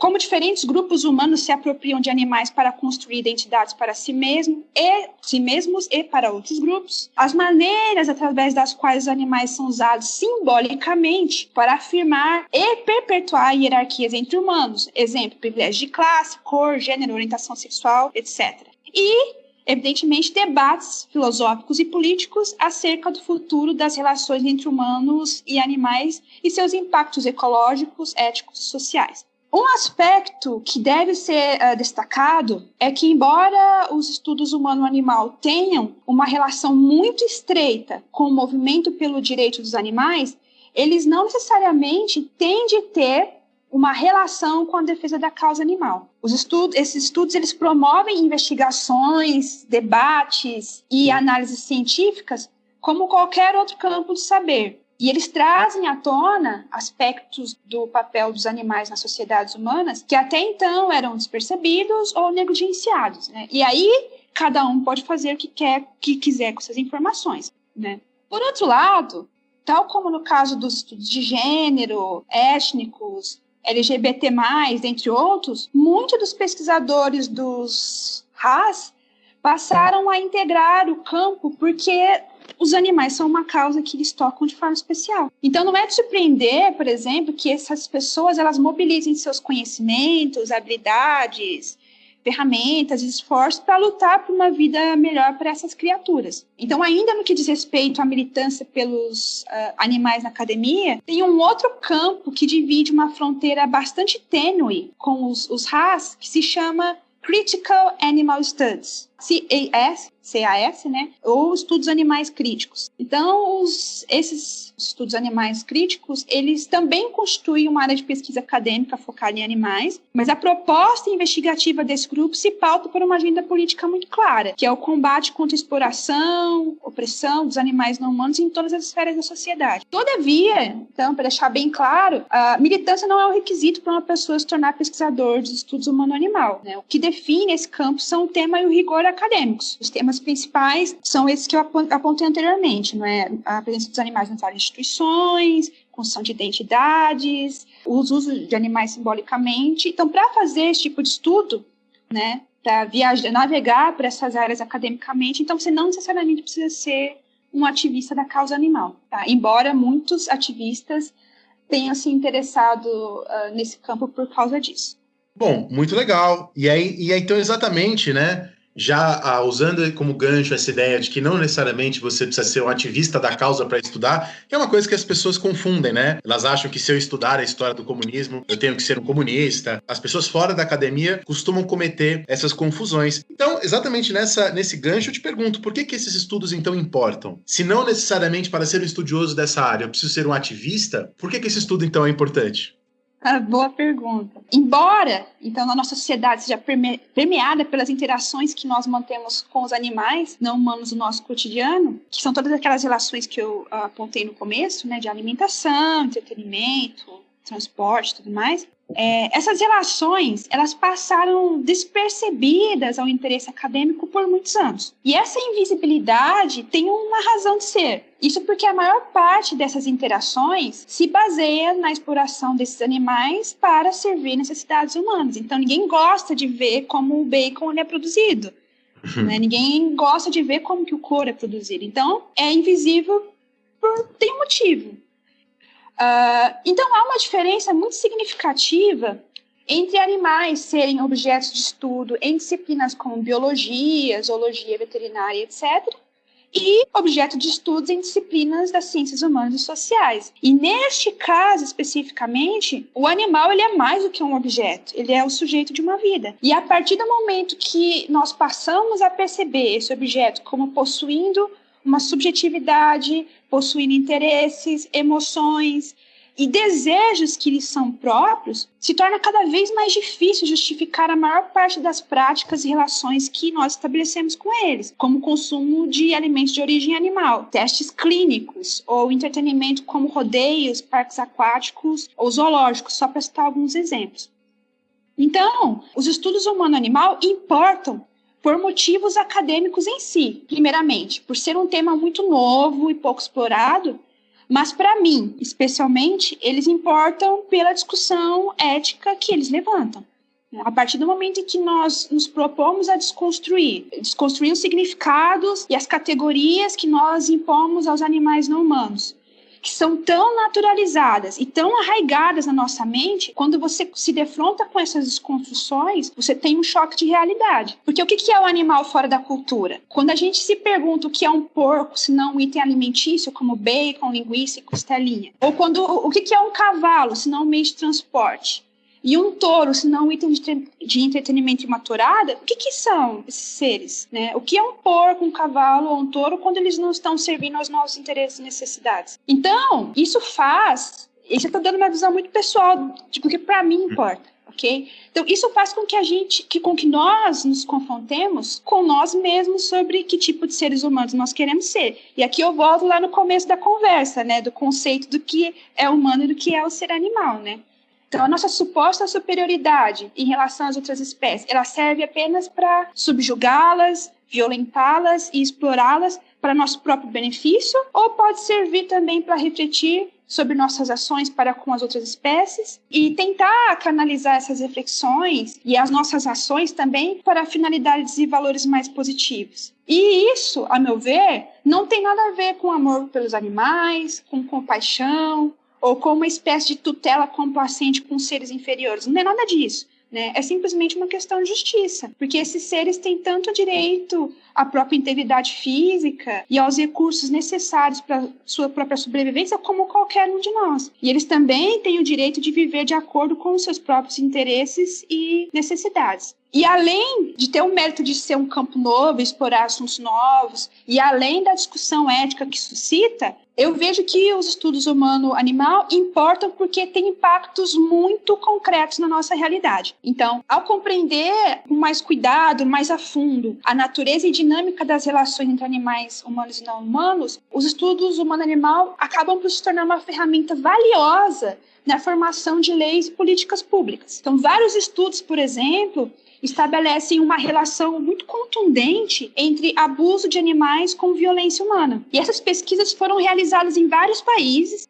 grupos humanos se apropriam de animais para construir identidades para si mesmos e para outros grupos, as maneiras através das quais os animais são usados simbolicamente para afirmar e perpetuar hierarquias entre humanos, exemplo, privilégio de classe, cor, gênero, orientação sexual, etc. E evidentemente, debates filosóficos e políticos acerca do futuro das relações entre humanos e animais e seus impactos ecológicos, éticos e sociais. Um aspecto que deve ser destacado é que, embora os estudos humano-animal tenham uma relação muito estreita com o movimento pelo direito dos animais, eles não necessariamente têm de ter uma relação com a defesa da causa animal. Esses estudos eles promovem investigações, debates e análises científicas como qualquer outro campo do saber. E eles trazem à tona aspectos do papel dos animais nas sociedades humanas que até então eram despercebidos ou negligenciados, né? E aí, cada um pode fazer o que quiser com essas informações, né? Por outro lado, tal como no caso dos estudos de gênero, étnicos, LGBT+, entre outros, muitos dos pesquisadores dos RAS passaram a integrar o campo porque os animais são uma causa que eles tocam de forma especial. Então não é de surpreender, por exemplo, que essas pessoas elas mobilizem seus conhecimentos, habilidades, ferramentas, esforços para lutar por uma vida melhor para essas criaturas. Então, ainda no que diz respeito à militância pelos animais na academia, tem um outro campo que divide uma fronteira bastante tênue com os RAS, que se chama Critical Animal Studies, CAS, né? Ou estudos animais críticos. Então, esses estudos animais críticos, eles também constituem uma área de pesquisa acadêmica focada em animais, mas a proposta investigativa desse grupo se pauta por uma agenda política muito clara, que é o combate contra a exploração, opressão dos animais não humanos em todas as esferas da sociedade. Todavia, então, para deixar bem claro, a militância não é um requisito para uma pessoa se tornar pesquisador de estudos humano-animal, né? O que define esse campo são o tema e o rigor acadêmicos. Os temas principais são esses que eu apontei anteriormente, não é? A presença dos animais nas várias instituições, construção de identidades, o uso de animais simbolicamente. Então, para fazer esse tipo de estudo, né, para navegar por essas áreas academicamente, então você não necessariamente precisa ser um ativista da causa animal, tá? Embora muitos ativistas tenham se interessado nesse campo por causa disso. Bom, muito legal. E aí então, exatamente, né? Já usando como gancho essa ideia de que não necessariamente você precisa ser um ativista da causa para estudar, que é uma coisa que as pessoas confundem, né? Elas acham que se eu estudar a história do comunismo, eu tenho que ser um comunista. As pessoas fora da academia costumam cometer essas confusões. Então, exatamente nesse gancho, eu te pergunto, por que esses estudos, então, importam? Se não necessariamente para ser um estudioso dessa área, eu preciso ser um ativista, por que esse estudo, então, é importante? Boa pergunta. Embora, então, a nossa sociedade seja permeada pelas interações que nós mantemos com os animais não humanos no nosso cotidiano, que são todas aquelas relações que eu apontei no começo, né, de alimentação, entretenimento, transporte e tudo mais, essas relações, elas passaram despercebidas ao interesse acadêmico por muitos anos. E essa invisibilidade tem uma razão de ser. Isso porque a maior parte dessas interações se baseia na exploração desses animais para servir necessidades humanas. Então, ninguém gosta de ver como o bacon ele é produzido. Né? Ninguém gosta de ver como que o couro é produzido. Então, é invisível tem um motivo. Então, há uma diferença muito significativa entre animais serem objetos de estudo em disciplinas como biologia, zoologia, veterinária, etc., e objeto de estudos em disciplinas das ciências humanas e sociais. E neste caso, especificamente, o animal ele é mais do que um objeto, ele é o sujeito de uma vida. E a partir do momento que nós passamos a perceber esse objeto como possuindo uma subjetividade, possuindo interesses, emoções e desejos que lhes são próprios, se torna cada vez mais difícil justificar a maior parte das práticas e relações que nós estabelecemos com eles, como o consumo de alimentos de origem animal, testes clínicos ou entretenimento como rodeios, parques aquáticos ou zoológicos, só para citar alguns exemplos. Então, os estudos humano-animal importam por motivos acadêmicos em si. Primeiramente, por ser um tema muito novo e pouco explorado, mas para mim, especialmente, eles importam pela discussão ética que eles levantam. A partir do momento em que nós nos propomos a desconstruir os significados e as categorias que nós impomos aos animais não humanos, que são tão naturalizadas e tão arraigadas na nossa mente, quando você se defronta com essas desconstruções, você tem um choque de realidade. Porque o que é o animal fora da cultura? Quando a gente se pergunta o que é um porco, se não um item alimentício, como bacon, linguiça e costelinha, ou o que é um cavalo, se não um meio de transporte, e um touro, se não um item de entretenimento e uma tourada, o que são esses seres? Né? O que é um porco, um cavalo ou um touro quando eles não estão servindo aos nossos interesses e necessidades? Então, isso eu estou dando uma visão muito pessoal, porque para mim importa, ok? Então, isso faz com que nós nos confrontemos com nós mesmos sobre que tipo de seres humanos nós queremos ser. E aqui eu volto lá no começo da conversa, né? Do conceito do que é humano e do que é o ser animal, né? Então, a nossa suposta superioridade em relação às outras espécies, ela serve apenas para subjugá-las, violentá-las e explorá-las para nosso próprio benefício, ou pode servir também para refletir sobre nossas ações para com as outras espécies e tentar canalizar essas reflexões e as nossas ações também para finalidades e valores mais positivos. E isso, a meu ver, não tem nada a ver com amor pelos animais, com compaixão ou com uma espécie de tutela complacente com seres inferiores. Não é nada disso. Né? É simplesmente uma questão de justiça, porque esses seres têm tanto direito à própria integridade física e aos recursos necessários para sua própria sobrevivência como qualquer um de nós. E eles também têm o direito de viver de acordo com os seus próprios interesses e necessidades. E além de ter o mérito de ser um campo novo, explorar assuntos novos, e além da discussão ética que suscita, eu vejo que os estudos humano-animal importam porque têm impactos muito concretos na nossa realidade. Então, ao compreender com mais cuidado, mais a fundo, a natureza e dinâmica das relações entre animais humanos e não humanos, os estudos humano-animal acabam por se tornar uma ferramenta valiosa na formação de leis e políticas públicas. Então, vários estudos, por exemplo, estabelecem uma relação muito contundente entre abuso de animais com violência humana. E essas pesquisas foram realizadas em vários países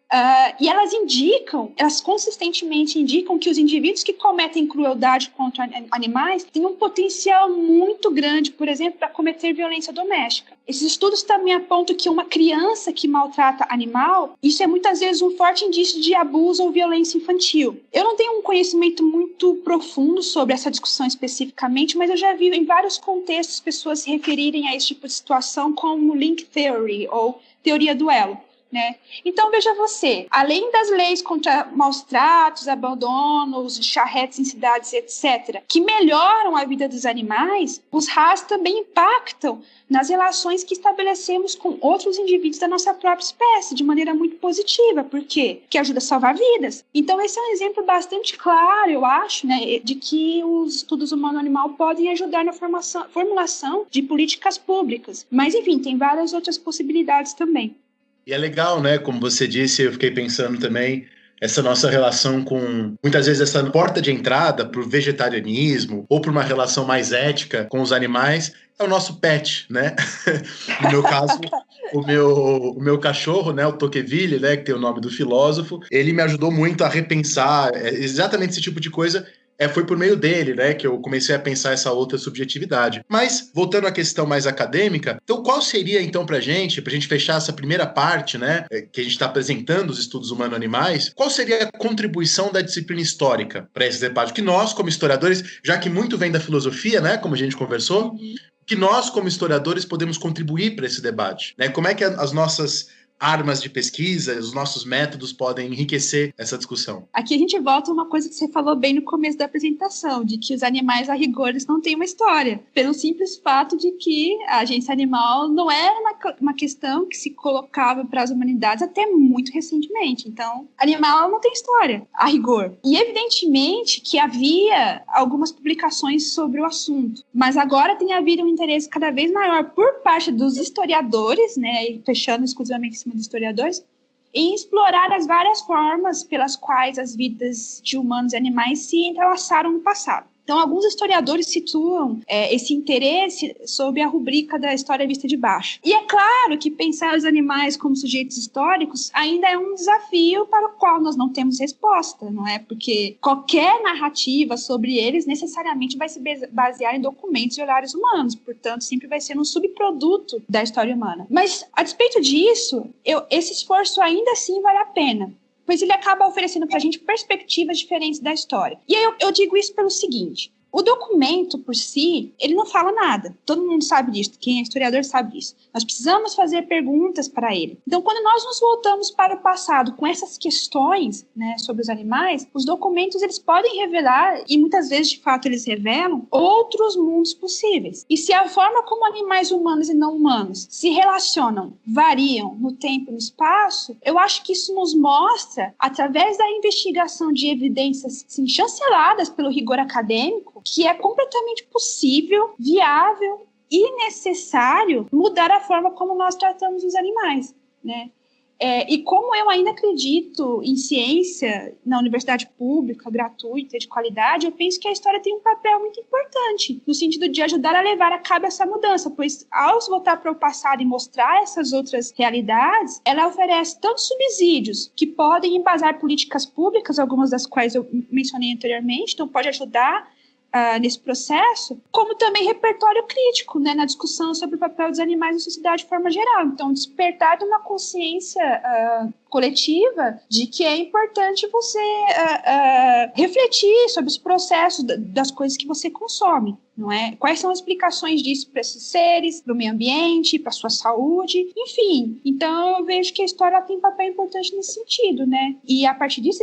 e elas consistentemente indicam que os indivíduos que cometem crueldade contra animais têm um potencial muito grande, por exemplo, para cometer violência doméstica. Esses estudos também apontam que uma criança que maltrata animal, isso é muitas vezes um forte indício de abuso ou violência infantil. Eu não tenho um conhecimento muito profundo sobre essa discussão especificamente, mas eu já vi em vários contextos pessoas se referirem a esse tipo de situação como link theory ou teoria do elo. Né? Então veja você, além das leis contra maus tratos, abandonos, charretes em cidades, etc., que melhoram a vida dos animais, os RAS também impactam nas relações que estabelecemos com outros indivíduos da nossa própria espécie, de maneira muito positiva. Por quê? Porque ajuda a salvar vidas. Então esse é um exemplo bastante claro, eu acho, né, de que os estudos humano-animal podem ajudar na formulação de políticas públicas. Mas enfim, tem várias outras possibilidades também. E é legal, né? Como você disse, eu fiquei pensando também, essa nossa relação com, muitas vezes, essa porta de entrada para o vegetarianismo ou para uma relação mais ética com os animais é o nosso pet, né? No meu caso, o meu cachorro, né, o Tocqueville, né, que tem o nome do filósofo, ele me ajudou muito a repensar exatamente esse tipo de coisa. Foi por meio dele, né, que eu comecei a pensar essa outra subjetividade. Mas, voltando à questão mais acadêmica, então qual seria, então, pra gente fechar essa primeira parte, né, que a gente está apresentando os estudos humano-animais, qual seria a contribuição da disciplina histórica para esse debate? Que nós, como historiadores, já que muito vem da filosofia, né, como a gente conversou, que nós, como historiadores, podemos contribuir para esse debate, né? Como é que as nossas armas de pesquisa, os nossos métodos podem enriquecer essa discussão? Aqui a gente volta a uma coisa que você falou bem no começo da apresentação, de que os animais, a rigor, eles não têm uma história, pelo simples fato de que a agência animal não era uma questão que se colocava para as humanidades até muito recentemente. Então, animal não tem história, a rigor. E evidentemente que havia algumas publicações sobre o assunto, mas agora tem havido um interesse cada vez maior por parte dos historiadores, né, e fechando exclusivamente em cima dos historiadores, em explorar as várias formas pelas quais as vidas de humanos e animais se entrelaçaram no passado. Então, alguns historiadores situam esse interesse sob a rubrica da história vista de baixo. E é claro que pensar os animais como sujeitos históricos ainda é um desafio para o qual nós não temos resposta, não é? Porque qualquer narrativa sobre eles necessariamente vai se basear em documentos e olhares humanos, portanto, sempre vai ser um subproduto da história humana. Mas, a despeito disso, esse esforço ainda assim vale a pena, pois ele acaba oferecendo para a gente perspectivas diferentes da história. E aí eu digo isso pelo seguinte: o documento, por si, ele não fala nada. Todo mundo sabe disso, quem é historiador sabe disso. Nós precisamos fazer perguntas para ele. Então, quando nós nos voltamos para o passado com essas questões, né, sobre os animais, os documentos eles podem revelar, e muitas vezes, de fato, eles revelam, outros mundos possíveis. E se a forma como animais humanos e não humanos se relacionam, variam no tempo e no espaço, eu acho que isso nos mostra, através da investigação de evidências assim, chanceladas pelo rigor acadêmico, que é completamente possível, viável e necessário mudar a forma como nós tratamos os animais, né? E como eu ainda acredito em ciência na universidade pública, gratuita, de qualidade, eu penso que a história tem um papel muito importante, no sentido de ajudar a levar a cabo essa mudança, pois ao voltar para o passado e mostrar essas outras realidades, ela oferece tantos subsídios que podem embasar políticas públicas, algumas das quais eu mencionei anteriormente, então pode ajudar nesse processo, como também repertório crítico, né, na discussão sobre o papel dos animais na sociedade de forma geral. Então, despertar de uma consciência coletiva de que é importante você refletir sobre os processos das coisas que você consome, não é? Quais são as explicações disso para esses seres, para o meio ambiente, para a sua saúde, enfim. Então, eu vejo que a história tem um papel importante nesse sentido, né? E, a partir disso,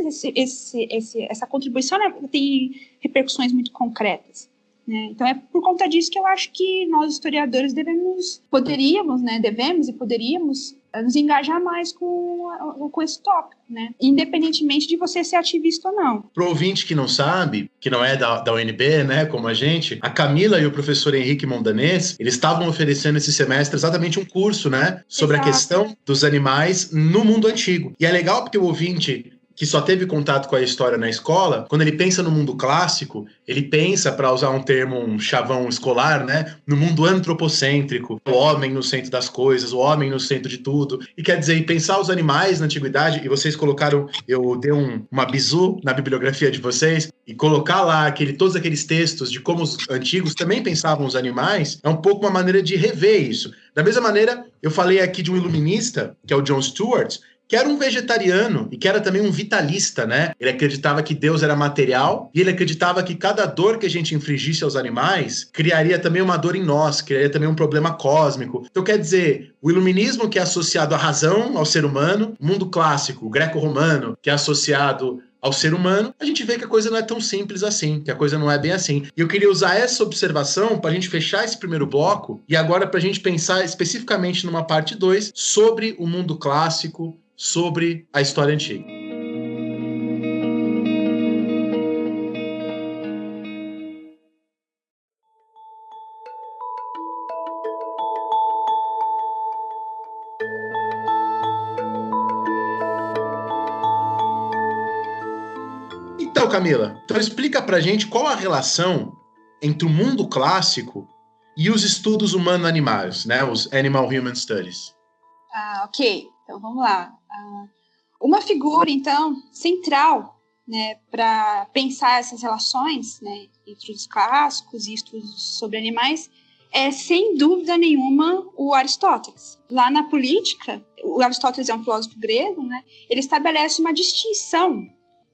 essa contribuição, né, tem repercussões muito concretas, né? Então, é por conta disso que eu acho que nós, historiadores, devemos e poderíamos nos engajar mais com esse tópico, né? Independentemente de você ser ativista ou não. Pro ouvinte que não sabe, que não é da UNB, né, como a gente, a Camila e o professor Henrique Mondanês, eles estavam oferecendo esse semestre exatamente um curso, né, sobre Exato. a questão dos animais no mundo antigo. E é legal porque o ouvinte que só teve contato com a história na escola, quando ele pensa no mundo clássico, ele pensa, para usar um termo, um chavão escolar, né, no mundo antropocêntrico, o homem no centro das coisas, o homem no centro de tudo. E quer dizer, pensar os animais na antiguidade, e vocês colocaram, eu dei uma bizu na bibliografia de vocês, e colocar lá todos aqueles textos de como os antigos também pensavam os animais, é um pouco uma maneira de rever isso. Da mesma maneira, eu falei aqui de um iluminista, que é o John Stuart, que era um vegetariano e que era também um vitalista, né? Ele acreditava que Deus era material e ele acreditava que cada dor que a gente infligisse aos animais criaria também uma dor em nós, criaria também um problema cósmico. Então, quer dizer, o iluminismo, que é associado à razão, ao ser humano, o mundo clássico, o greco-romano, que é associado ao ser humano, a gente vê que a coisa não é tão simples assim, que a coisa não é bem assim. E eu queria usar essa observação para a gente fechar esse primeiro bloco e agora para a gente pensar especificamente numa parte 2 sobre o mundo clássico, sobre a história antiga. Então, Camila, explica pra gente qual a relação entre o mundo clássico e os estudos humano-animais, né? Os Animal Human Studies. Ok. Então, vamos lá. Uma figura, então, central, né, para pensar essas relações, né, entre os clássicos e estudos sobre animais é, sem dúvida nenhuma, o Aristóteles. Lá na Política, o Aristóteles é um filósofo grego, né, ele estabelece uma distinção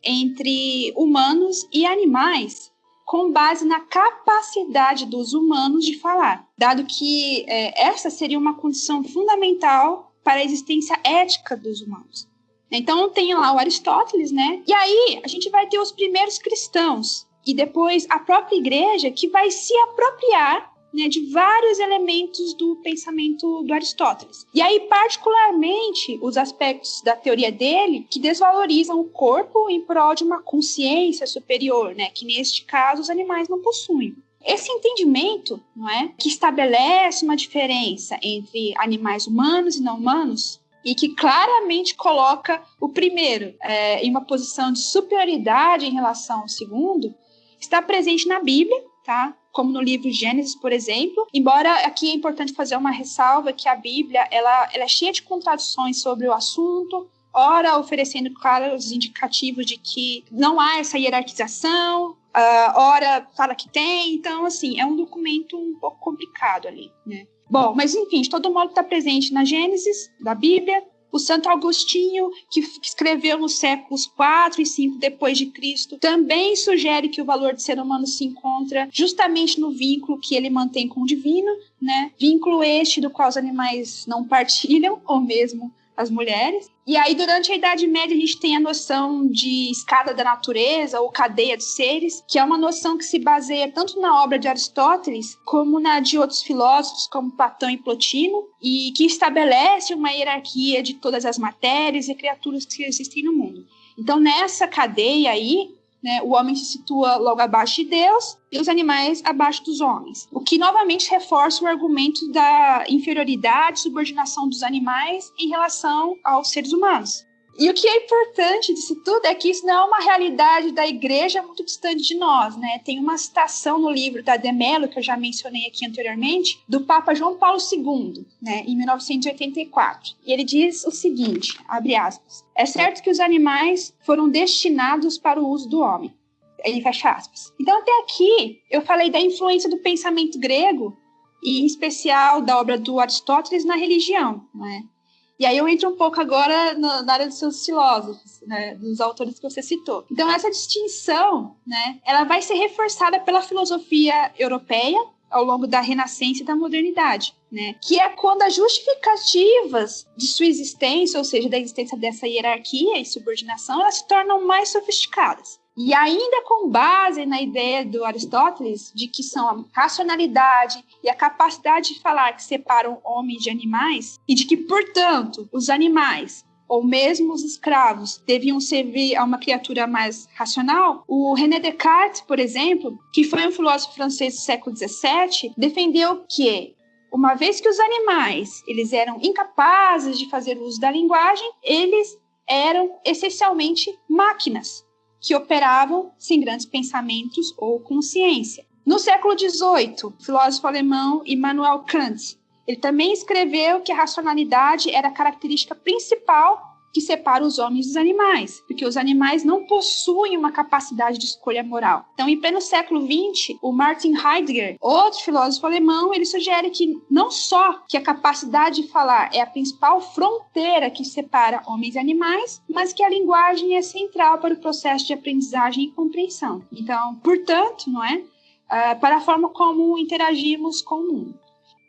entre humanos e animais com base na capacidade dos humanos de falar, dado que essa seria uma condição fundamental para a existência ética dos humanos. Então, tem lá o Aristóteles, né? E aí, a gente vai ter os primeiros cristãos e depois a própria igreja que vai se apropriar, né, de vários elementos do pensamento do Aristóteles. E aí, particularmente, os aspectos da teoria dele que desvalorizam o corpo em prol de uma consciência superior, né? Que, neste caso, os animais não possuem. Esse entendimento, não é, que estabelece uma diferença entre animais humanos e não humanos e que claramente coloca o primeiro em uma posição de superioridade em relação ao segundo, está presente na Bíblia, tá? Como no livro Gênesis, por exemplo. Embora aqui é importante fazer uma ressalva que a Bíblia ela é cheia de contradições sobre o assunto, ora oferecendo claros indicativos de que não há essa hierarquização, ora fala que tem. Então, assim, é um documento um pouco complicado ali, né? Bom, mas enfim, de todo modo está presente na Gênesis, da Bíblia. O Santo Agostinho, que escreveu nos séculos 4 e 5 depois de Cristo, também sugere que o valor de ser humano se encontra justamente no vínculo que ele mantém com o divino, né? Vínculo este do qual os animais não partilham, ou mesmo as mulheres. E aí, durante a Idade Média, a gente tem a noção de escada da natureza ou cadeia de seres, que é uma noção que se baseia tanto na obra de Aristóteles como na de outros filósofos, como Platão e Plotino, e que estabelece uma hierarquia de todas as matérias e criaturas que existem no mundo. Então, nessa cadeia aí, né, o homem se situa logo abaixo de Deus e os animais abaixo dos homens. O que novamente reforça o argumento da inferioridade e subordinação dos animais em relação aos seres humanos. E o que é importante disso tudo é que isso não é uma realidade da igreja muito distante de nós, né? Tem uma citação no livro da De Mello, que eu já mencionei aqui anteriormente, do Papa João Paulo II, né, em 1984. E ele diz o seguinte, abre aspas, é certo que os animais foram destinados para o uso do homem. Ele fecha aspas. Então, até aqui, eu falei da influência do pensamento grego, e em especial da obra do Aristóteles na religião, né? E aí eu entro um pouco agora na área dos seus filósofos, né, dos autores que você citou. Então essa distinção, né, ela vai ser reforçada pela filosofia europeia ao longo da Renascença e da modernidade, né, que é quando as justificativas de sua existência, ou seja, da existência dessa hierarquia e subordinação, elas se tornam mais sofisticadas. E ainda com base na ideia do Aristóteles de que são a racionalidade e a capacidade de falar que separam homens de animais e de que, portanto, os animais ou mesmo os escravos deviam servir a uma criatura mais racional, o René Descartes, por exemplo, que foi um filósofo francês do século XVII, defendeu que, uma vez que os animais eles eram incapazes de fazer uso da linguagem, eles eram essencialmente máquinas que operavam sem grandes pensamentos ou consciência. No século XVIII, o filósofo alemão Immanuel Kant, ele também escreveu que a racionalidade era a característica principal que separa os homens dos animais, porque os animais não possuem uma capacidade de escolha moral. Então, em pleno século XX, o Martin Heidegger, outro filósofo alemão, ele sugere que não só que a capacidade de falar é a principal fronteira que separa homens e animais, mas que a linguagem é central para o processo de aprendizagem e compreensão. Então, portanto, não é? Para a forma como interagimos com o mundo.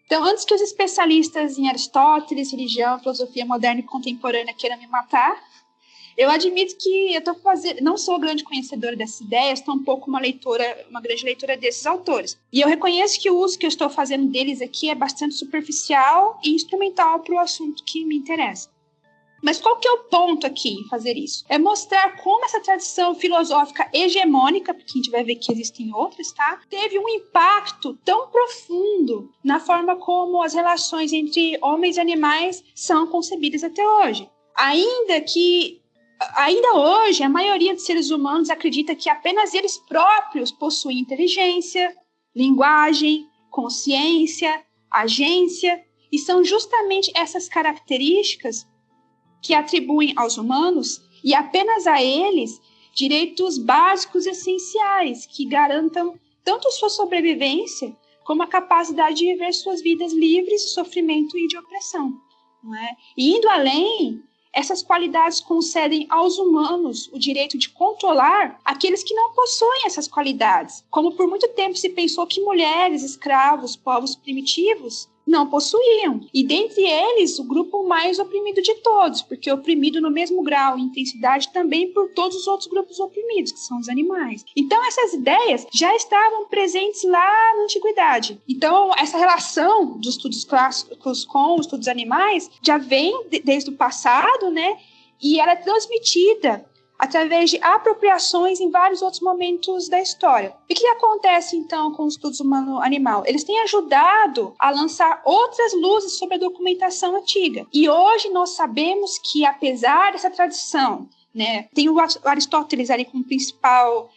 Então, antes que os especialistas em Aristóteles, religião, filosofia moderna e contemporânea queiram me matar, eu admito que não sou grande conhecedora dessas ideias, tampouco uma grande leitora desses autores. E eu reconheço que o uso que eu estou fazendo deles aqui é bastante superficial e instrumental para o assunto que me interessa. Mas qual que é o ponto aqui em fazer isso? É mostrar como essa tradição filosófica hegemônica, porque a gente vai ver que existem outras, tá? Teve um impacto tão profundo na forma como as relações entre homens e animais são concebidas até hoje. Ainda hoje, a maioria dos seres humanos acredita que apenas eles próprios possuem inteligência, linguagem, consciência, agência, e são justamente essas características que atribuem aos humanos, e apenas a eles, direitos básicos essenciais que garantam tanto sua sobrevivência como a capacidade de viver suas vidas livres de sofrimento e de opressão. Não é? E indo além, essas qualidades concedem aos humanos o direito de controlar aqueles que não possuem essas qualidades, como por muito tempo se pensou que mulheres, escravos, povos primitivos não possuíam. E dentre eles, o grupo mais oprimido de todos, porque oprimido no mesmo grau e intensidade também por todos os outros grupos oprimidos, que são os animais. Então, essas ideias já estavam presentes lá na antiguidade. Então, essa relação dos estudos clássicos com os estudos animais já vem desde o passado, né? E ela é transmitida através de apropriações em vários outros momentos da história. E o que acontece, então, com os estudos humano-animal? Eles têm ajudado a lançar outras luzes sobre a documentação antiga. E hoje nós sabemos que, apesar dessa tradição, né, tem o Aristóteles ali como principal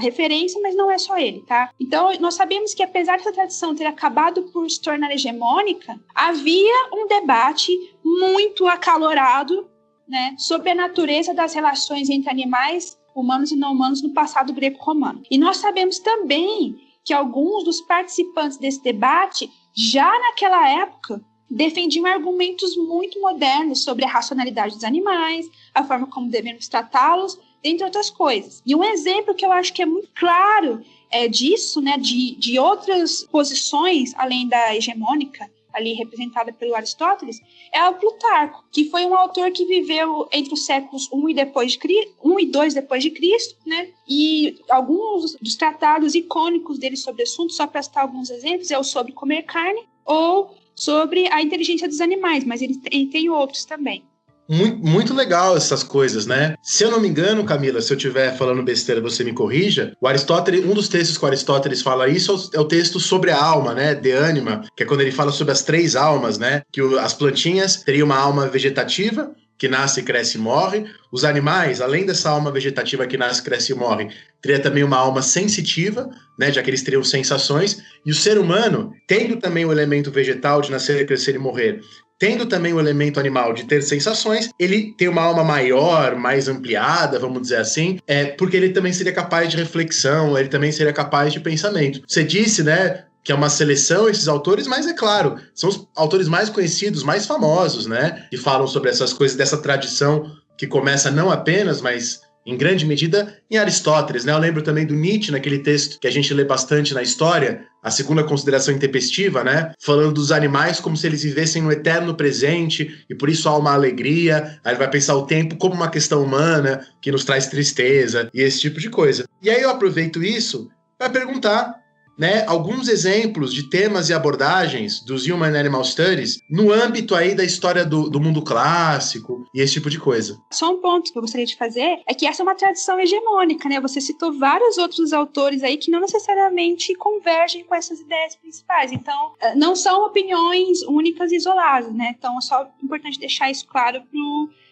referência, mas não é só ele, tá? Então, nós sabemos que, apesar dessa tradição ter acabado por se tornar hegemônica, havia um debate muito acalorado, né, sobre a natureza das relações entre animais, humanos e não humanos no passado greco-romano. E nós sabemos também que alguns dos participantes desse debate, já naquela época, defendiam argumentos muito modernos sobre a racionalidade dos animais, a forma como devemos tratá-los, entre outras coisas. E um exemplo que eu acho que é muito claro disso, né, de outras posições, além da hegemônica, ali representada pelo Aristóteles, é o Plutarco, que foi um autor que viveu entre os séculos 1 e 2 depois de Cristo, né? E alguns dos tratados icônicos dele sobre o assunto, só para citar alguns exemplos, é o sobre comer carne ou sobre a inteligência dos animais, mas ele tem outros também. Muito, muito legal essas coisas, né? Se eu não me engano, Camila, se eu estiver falando besteira, você me corrija. O Aristóteles, um dos textos que o Aristóteles fala isso é o texto sobre a alma, né? De Anima, que é quando ele fala sobre as 3 almas, né? Que as plantinhas teriam uma alma vegetativa, que nasce, cresce e morre. Os animais, além dessa alma vegetativa que nasce, cresce e morre, teria também uma alma sensitiva, né, já que eles teriam sensações. E o ser humano, tendo também o elemento vegetal de nascer, crescer e morrer, tendo também o elemento animal de ter sensações, ele tem uma alma maior, mais ampliada, vamos dizer assim, porque ele também seria capaz de reflexão, ele também seria capaz de pensamento. Você disse, né, que é uma seleção, esses autores, mas é claro, são os autores mais conhecidos, mais famosos, né? Que falam sobre essas coisas, dessa tradição que começa não apenas, mas em grande medida em Aristóteles, né? Eu lembro também do Nietzsche, naquele texto que a gente lê bastante na história, a segunda consideração intempestiva, né? Falando dos animais como se eles vivessem no eterno presente e por isso há uma alegria. Aí ele vai pensar o tempo como uma questão humana que nos traz tristeza e esse tipo de coisa. E aí eu aproveito isso para perguntar, né, alguns exemplos de temas e abordagens dos Human Animal Studies no âmbito aí da história do mundo clássico e esse tipo de coisa. Só um ponto que eu gostaria de fazer é que essa é uma tradição hegemônica, né? Você citou vários outros autores aí que não necessariamente convergem com essas ideias principais. Então, não são opiniões únicas e isoladas, né? Então, é só importante deixar isso claro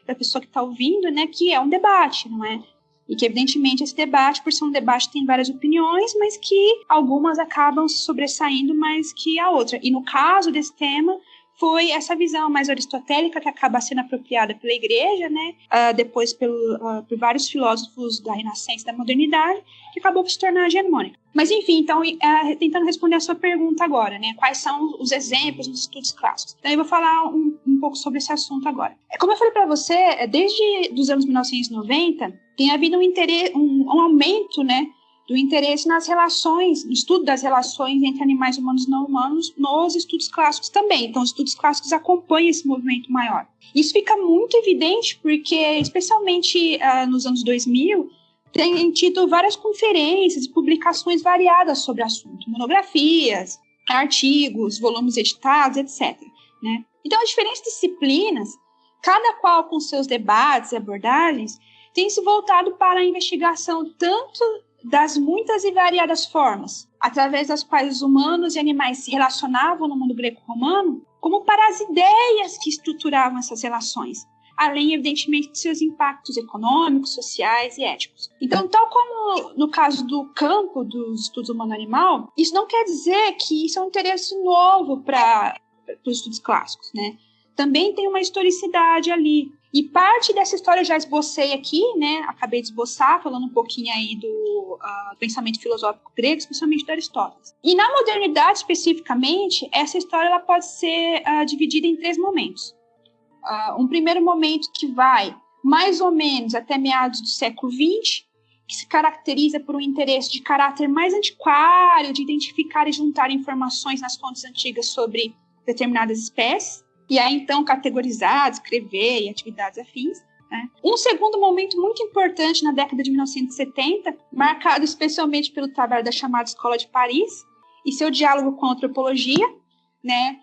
para a pessoa que está ouvindo, né? Que é um debate, não é? E que, evidentemente, esse debate, por ser um debate, tem várias opiniões, mas que algumas acabam se sobressaindo mais que a outra. E no caso desse tema, foi essa visão mais aristotélica que acaba sendo apropriada pela Igreja, né? Depois por vários filósofos da Renascença e da Modernidade, que acabou por se tornar hegemônica. Mas, enfim, então, tentando responder a sua pergunta agora, né? Quais são os exemplos nos estudos clássicos? Então, eu vou falar um pouco sobre esse assunto agora. Como eu falei para você, desde os anos 1990, tem havido um aumento, né, do interesse nas relações, no estudo das relações entre animais humanos e não humanos nos estudos clássicos também. Então, os estudos clássicos acompanham esse movimento maior. Isso fica muito evidente porque, especialmente nos anos 2000, tem tido várias conferências e publicações variadas sobre o assunto, monografias, artigos, volumes editados, etc., né? Então, as diferentes disciplinas, cada qual com seus debates e abordagens, tem se voltado para a investigação tanto das muitas e variadas formas, através das quais os humanos e animais se relacionavam no mundo greco-romano, como para as ideias que estruturavam essas relações, além, evidentemente, de seus impactos econômicos, sociais e éticos. Então, tal como no caso do campo dos estudos humano-animal, isso não quer dizer que isso é um interesse novo para os estudos clássicos, né? Também tem uma historicidade ali. E parte dessa história eu já esbocei aqui, né? Acabei de esboçar, falando um pouquinho aí do pensamento filosófico grego, especialmente do Aristóteles. E na modernidade, especificamente, essa história ela pode ser dividida em 3 momentos. Um primeiro momento que vai mais ou menos até meados do século XX, que se caracteriza por um interesse de caráter mais antiquário, de identificar e juntar informações nas fontes antigas sobre determinadas espécies, e aí então categorizar, escrever e atividades afins, né? Um segundo momento muito importante na década de 1970, marcado especialmente pelo trabalho da chamada Escola de Paris e seu diálogo com a antropologia, né?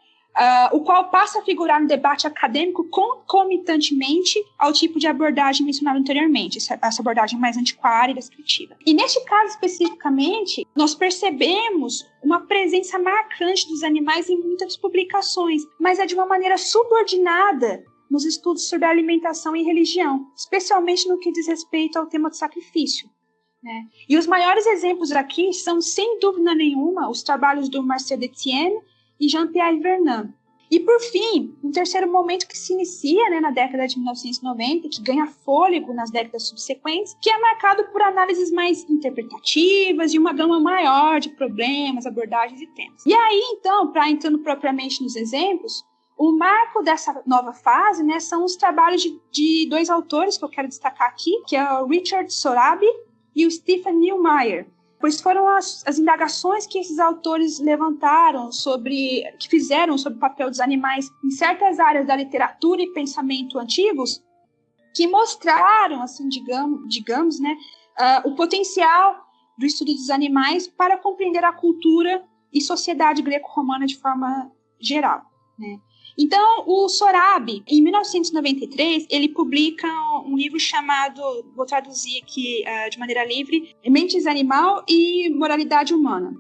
O qual passa a figurar no debate acadêmico concomitantemente ao tipo de abordagem mencionada anteriormente, essa abordagem mais antiquária e descritiva. E neste caso especificamente, nós percebemos uma presença marcante dos animais em muitas publicações, mas é de uma maneira subordinada nos estudos sobre alimentação e religião, especialmente no que diz respeito ao tema do sacrifício, né? E os maiores exemplos aqui são, sem dúvida nenhuma, os trabalhos do Marcel Detienne e Jean-Pierre Vernant. E, por fim, um terceiro momento que se inicia, né, na década de 1990, que ganha fôlego nas décadas subsequentes, que é marcado por análises mais interpretativas e uma gama maior de problemas, abordagens e temas. E aí, então, para entrando propriamente nos exemplos, o marco dessa nova fase, né, são os trabalhos de 2 autores que eu quero destacar aqui, que é o Richard Sorabi e o Stephen Neumeier, pois foram as indagações que esses autores levantaram que fizeram sobre o papel dos animais em certas áreas da literatura e pensamento antigos, que mostraram, assim, digamos, né, o potencial do estudo dos animais para compreender a cultura e sociedade greco-romana de forma geral, né? Então, o Sorabi, em 1993, ele publica um livro chamado, vou traduzir aqui de maneira livre, Mentes Animal e Moralidade Humana,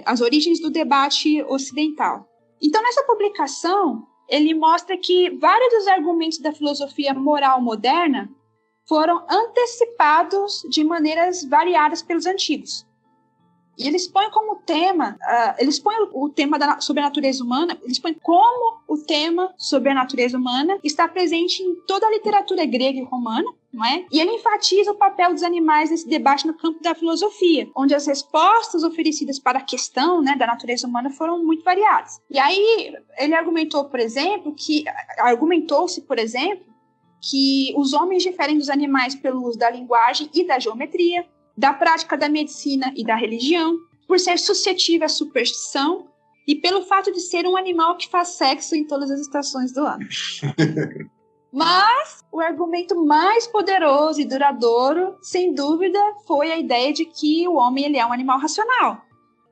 as origens do debate ocidental. Então, nessa publicação, ele mostra que vários dos argumentos da filosofia moral moderna foram antecipados de maneiras variadas pelos antigos. E eles põem como tema, o tema sobre a natureza humana, eles põem como o tema sobre a natureza humana está presente em toda a literatura grega e romana, não é? E ele enfatiza o papel dos animais nesse debate no campo da filosofia, onde as respostas oferecidas para a questão, né, da natureza humana foram muito variadas. E aí ele argumentou-se, por exemplo, que os homens diferem dos animais pelo uso da linguagem e da geometria, da prática da medicina e da religião, por ser suscetível à superstição e pelo fato de ser um animal que faz sexo em todas as estações do ano. Mas o argumento mais poderoso e duradouro, sem dúvida, foi a ideia de que o homem ele é um animal racional.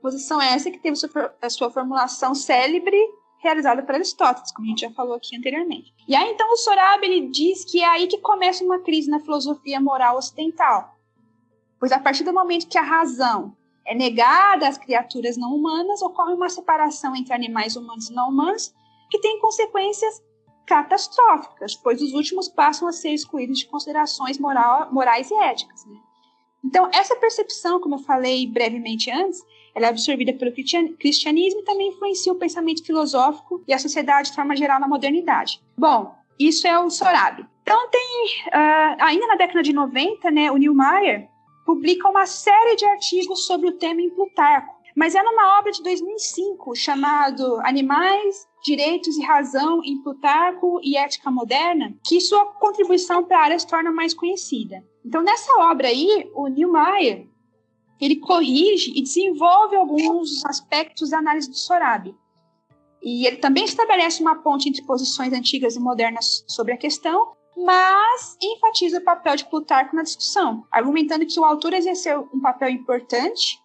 Posição essa que teve a sua formulação célebre realizada por Aristóteles, como a gente já falou aqui anteriormente. E aí, então, o Sorabi ele diz que é aí que começa uma crise na filosofia moral ocidental. Pois a partir do momento que a razão é negada às criaturas não humanas, ocorre uma separação entre animais humanos e não humanos que tem consequências catastróficas, pois os últimos passam a ser excluídos de considerações morais e éticas, né? Então, essa percepção, como eu falei brevemente antes, ela é absorvida pelo cristianismo e também influencia o pensamento filosófico e a sociedade de forma geral na modernidade. Bom, isso é o Sorabi. Então, ainda na década de 90, né, o Niemeyer publica uma série de artigos sobre o tema em Plutarco, mas é numa obra de 2005 chamado Animais, Direitos e Razão em Plutarco e Ética Moderna, que sua contribuição para a área se torna mais conhecida. Então, nessa obra aí, o Niemeyer, ele corrige e desenvolve alguns aspectos da análise do Sorabi. E ele também estabelece uma ponte entre posições antigas e modernas sobre a questão, mas enfatiza o papel de Plutarco na discussão, argumentando que o autor exerceu um papel importante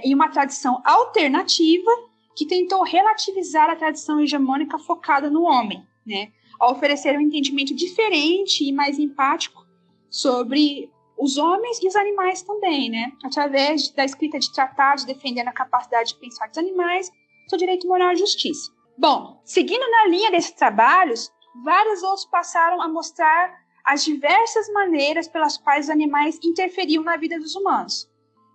em uma tradição alternativa que tentou relativizar a tradição hegemônica focada no homem, né, ao oferecer um entendimento diferente e mais empático sobre os homens e os animais também, né, através da escrita de tratados defendendo a capacidade de pensar dos animais, seu direito moral e justiça. Bom, seguindo na linha desses trabalhos, vários outros passaram a mostrar as diversas maneiras pelas quais os animais interferiam na vida dos humanos,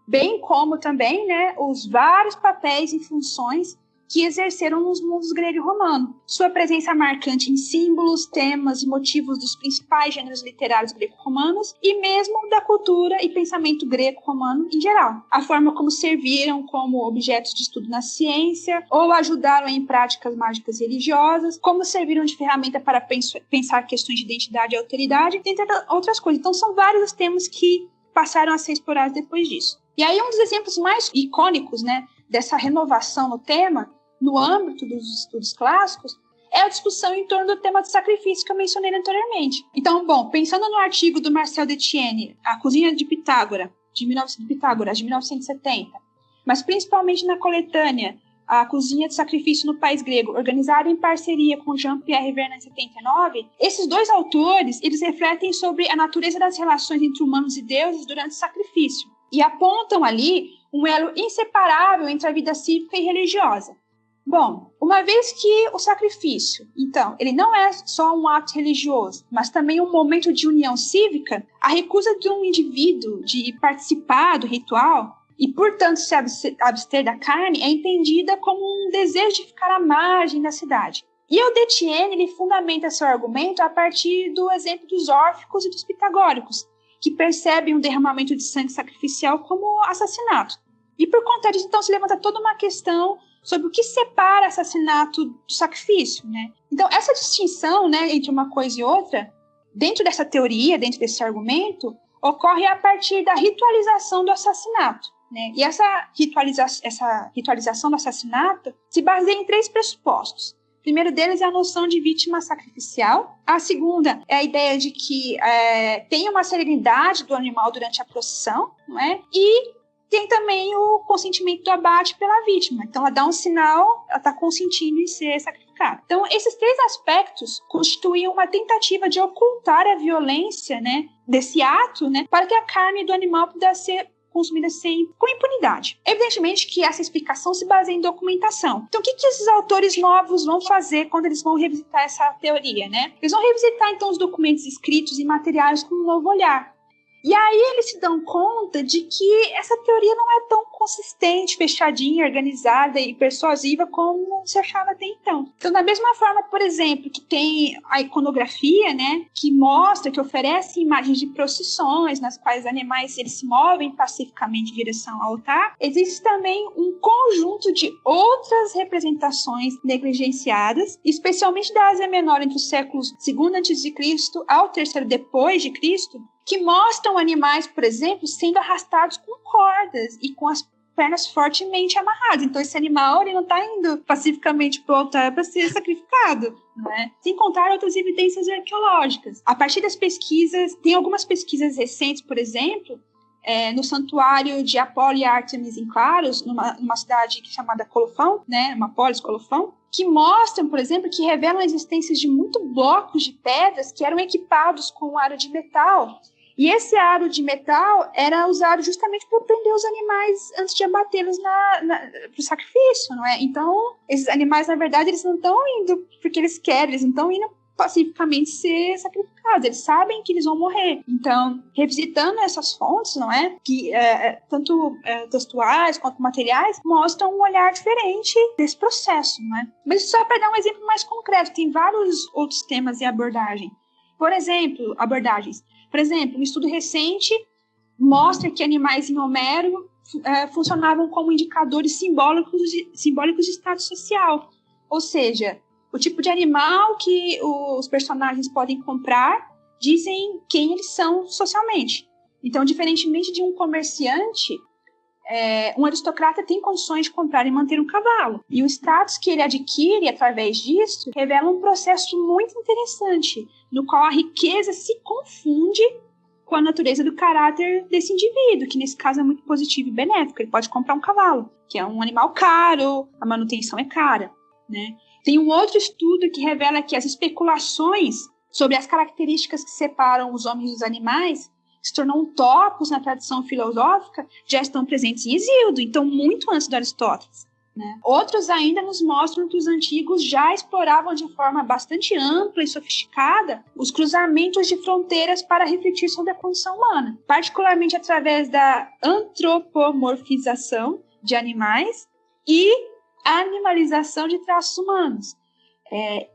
bem como também, né, os vários papéis e funções que exerceram nos mundos grego e romano. Sua presença marcante em símbolos, temas e motivos dos principais gêneros literários greco-romanos e mesmo da cultura e pensamento greco-romano em geral. A forma como serviram como objetos de estudo na ciência ou ajudaram em práticas mágicas religiosas, como serviram de ferramenta para pensar questões de identidade e autoridade, entre outras coisas. Então, são vários os temas que passaram a ser explorados depois disso. E aí, um dos exemplos mais icônicos, né, dessa renovação no tema, no âmbito dos estudos clássicos, é a discussão em torno do tema do sacrifício que eu mencionei anteriormente. Então, bom, pensando no artigo do Marcel Detienne, A Cozinha de Pitágoras, de 1970, mas principalmente na coletânea A Cozinha de Sacrifício no País Grego, organizada em parceria com Jean-Pierre Vernant em 79, esses dois autores, eles refletem sobre a natureza das relações entre humanos e deuses durante o sacrifício e apontam ali um elo inseparável entre a vida cívica e religiosa. Bom, uma vez que o sacrifício, então, ele não é só um ato religioso, mas também um momento de união cívica, a recusa de um indivíduo de participar do ritual e, portanto, se abster da carne é entendida como um desejo de ficar à margem da cidade. E o Detienne, ele fundamenta seu argumento a partir do exemplo dos órficos e dos pitagóricos, que percebem o derramamento de sangue sacrificial como assassinato. E por conta disso, então, se levanta toda uma questão sobre o que separa assassinato do sacrifício, né? Então, essa distinção, né, entre uma coisa e outra, dentro dessa teoria, dentro desse argumento, ocorre a partir da ritualização do assassinato, né? E essa ritualização do assassinato se baseia em 3 pressupostos. O primeiro deles é a noção de vítima sacrificial. A segunda é a ideia de que tem uma serenidade do animal durante a procissão, não é? E tem também o consentimento do abate pela vítima. Então, ela dá um sinal, ela está consentindo em ser sacrificada sacrificar. Então, esses 3 aspectos constituíam uma tentativa de ocultar a violência, né, desse ato, né, para que a carne do animal pudesse ser consumida com impunidade. Evidentemente que essa explicação se baseia em documentação. Então, o que esses autores novos vão fazer quando eles vão revisitar essa teoria, né? Eles vão revisitar, então, os documentos escritos e materiais com um novo olhar. E aí eles se dão conta de que essa teoria não é tão consistente, fechadinha, organizada e persuasiva como se achava até então. Então, da mesma forma, por exemplo, que tem a iconografia, né, que mostra, que oferece imagens de procissões nas quais os animais eles se movem pacificamente em direção ao altar, existe também um conjunto de outras representações negligenciadas, especialmente da Ásia Menor entre os séculos II a.C. ao III depois de Cristo, que mostram animais, por exemplo, sendo arrastados com cordas e com as pernas fortemente amarradas. Então, esse animal ele não está indo pacificamente para o altar para ser sacrificado, né? Sem contar outras evidências arqueológicas. A partir das pesquisas, tem algumas pesquisas recentes, por exemplo, no santuário de Apolo e Ártemis em Claros, numa cidade chamada Colofão, né, uma polis Colofão, que mostram, por exemplo, que revelam a existência de muitos blocos de pedras que eram equipados com um aro de metal. E esse aro de metal era usado justamente para prender os animais antes de abatê-los para o sacrifício, não é? Então, esses animais, na verdade, eles não estão indo porque eles querem, eles não estão indo pacificamente ser sacrificados, eles sabem que eles vão morrer. Então, revisitando essas fontes, não é? Que tanto textuais quanto materiais, mostram um olhar diferente desse processo, não é? Mas só para dar um exemplo mais concreto, tem vários outros temas e abordagens. Por exemplo, um estudo recente mostra que animais em Homero funcionavam como indicadores simbólicos de status social. Ou seja, o tipo de animal que os personagens podem comprar dizem quem eles são socialmente. Então, diferentemente de um comerciante, um aristocrata tem condições de comprar e manter um cavalo. E o status que ele adquire através disso revela um processo muito interessante, no qual a riqueza se confunde com a natureza do caráter desse indivíduo, que nesse caso é muito positivo e benéfico. Ele pode comprar um cavalo, que é um animal caro, a manutenção é cara, né? Tem um outro estudo que revela que as especulações sobre as características que separam os homens dos animais, que se tornam tópicos na tradição filosófica, já estão presentes em Hesíodo, então muito antes de Aristóteles, né? Outros ainda nos mostram que os antigos já exploravam de forma bastante ampla e sofisticada os cruzamentos de fronteiras para refletir sobre a condição humana, particularmente através da antropomorfização de animais e a animalização de traços humanos.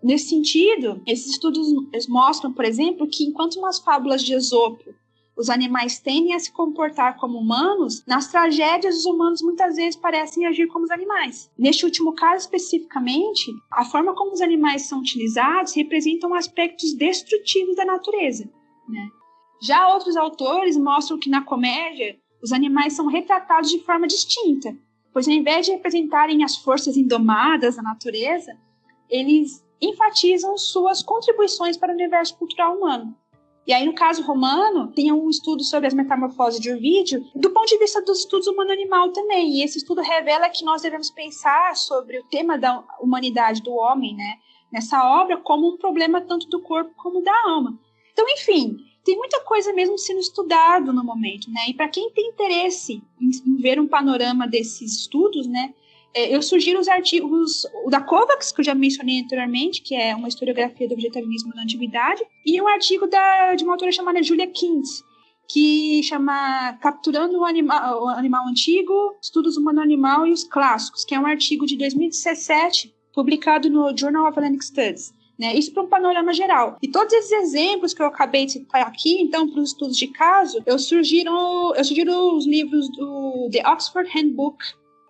Nesse sentido, esses estudos mostram, por exemplo, que enquanto nas fábulas de Esopo os animais tendem a se comportar como humanos, nas tragédias os humanos muitas vezes parecem agir como os animais. Neste último caso especificamente, a forma como os animais são utilizados representam aspectos destrutivos da natureza, né? Já outros autores mostram que na comédia os animais são retratados de forma distinta, pois ao invés de representarem as forças indomadas da natureza, eles enfatizam suas contribuições para o universo cultural humano. E aí, no caso romano, tem um estudo sobre as metamorfoses de Ovídio, do ponto de vista dos estudos humano-animal também. E esse estudo revela que nós devemos pensar sobre o tema da humanidade do homem, né, nessa obra, como um problema tanto do corpo como da alma. Então, enfim, tem muita coisa mesmo sendo estudado no momento, né? E para quem tem interesse em ver um panorama desses estudos, né, eu sugiro os artigos, o da Kovacs, que eu já mencionei anteriormente, que é uma historiografia do vegetarianismo na antiguidade, e um artigo de uma autora chamada Julia Kintz, que chama Capturando o Animal Antigo, Estudos Humano-Animal e os Clássicos, que é um artigo de 2017, publicado no Journal of Atlantic Studies, né? Isso para um panorama geral. E todos esses exemplos que eu acabei de citar aqui, então, para os estudos de caso, eu sugiro os livros do The Oxford Handbook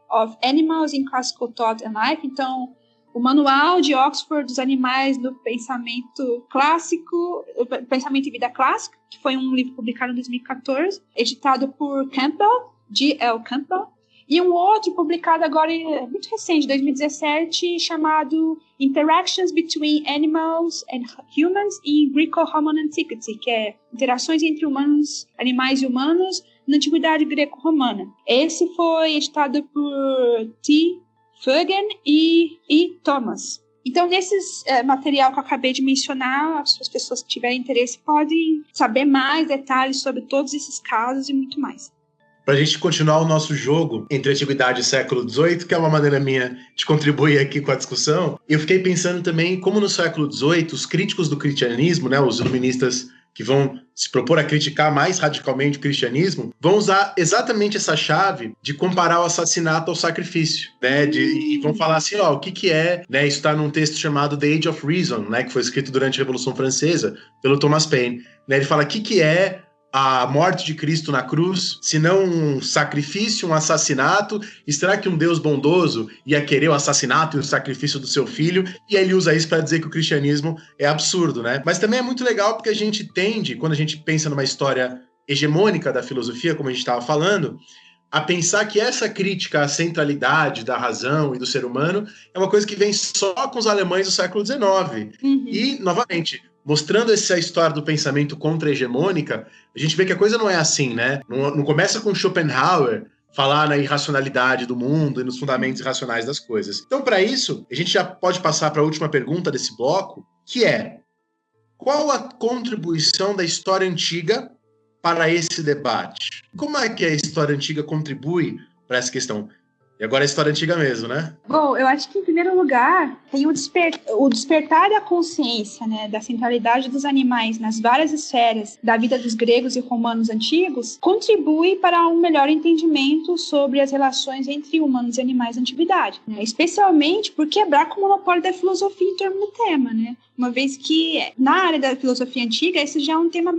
of Animals in Classical Thought and Life, então o manual de Oxford dos animais do pensamento clássico, pensamento e vida clássica, que foi um livro publicado em 2014, editado por Campbell, G.L. Campbell, e um outro publicado agora, muito recente, 2017, chamado Interactions Between Animals and Humans in Greco-Roman Antiquity, que é Interações entre Animais e Humanos na Antiguidade Greco-Romana. Esse foi editado por T. Fugen e E. Thomas. Então, nesse material que eu acabei de mencionar, as pessoas que tiverem interesse podem saber mais detalhes sobre todos esses casos e muito mais. Para a gente continuar o nosso jogo entre Antiguidade e século XVIII, que é uma maneira minha de contribuir aqui com a discussão, eu fiquei pensando também como no século XVIII, os críticos do cristianismo, né, os iluministas que vão se propor a criticar mais radicalmente o cristianismo, vão usar exatamente essa chave de comparar o assassinato ao sacrifício, né? E vão falar assim, ó, o que é, né? Isso está num texto chamado The Age of Reason, né? Que foi escrito durante a Revolução Francesa pelo Thomas Paine, né? Ele fala o que é a morte de Cristo na cruz, se não um sacrifício, um assassinato, e será que um Deus bondoso ia querer o assassinato e o sacrifício do seu filho? E aí ele usa isso para dizer que o cristianismo é absurdo, né? Mas também é muito legal porque a gente tende, quando a gente pensa numa história hegemônica da filosofia, como a gente estava falando, a pensar que essa crítica à centralidade da razão e do ser humano é uma coisa que vem só com os alemães do século XIX. E, novamente, mostrando essa história do pensamento contra-hegemônica, a gente vê que a coisa não é assim, né? Não começa com Schopenhauer falar na irracionalidade do mundo e nos fundamentos irracionais das coisas. Então, para isso, a gente já pode passar para a última pergunta desse bloco, que é: qual a contribuição da história antiga para esse debate? Como é que a história antiga contribui para essa questão? E agora é história antiga mesmo, né? Bom, eu acho que, em primeiro lugar, tem o despertar da consciência, né, da centralidade dos animais nas várias esferas da vida dos gregos e romanos antigos, contribui para um melhor entendimento sobre as relações entre humanos e animais na antiguidade, né? Especialmente por quebrar com o monopólio da filosofia em torno do tema, né? Uma vez que, na área da filosofia antiga, esse já é um tema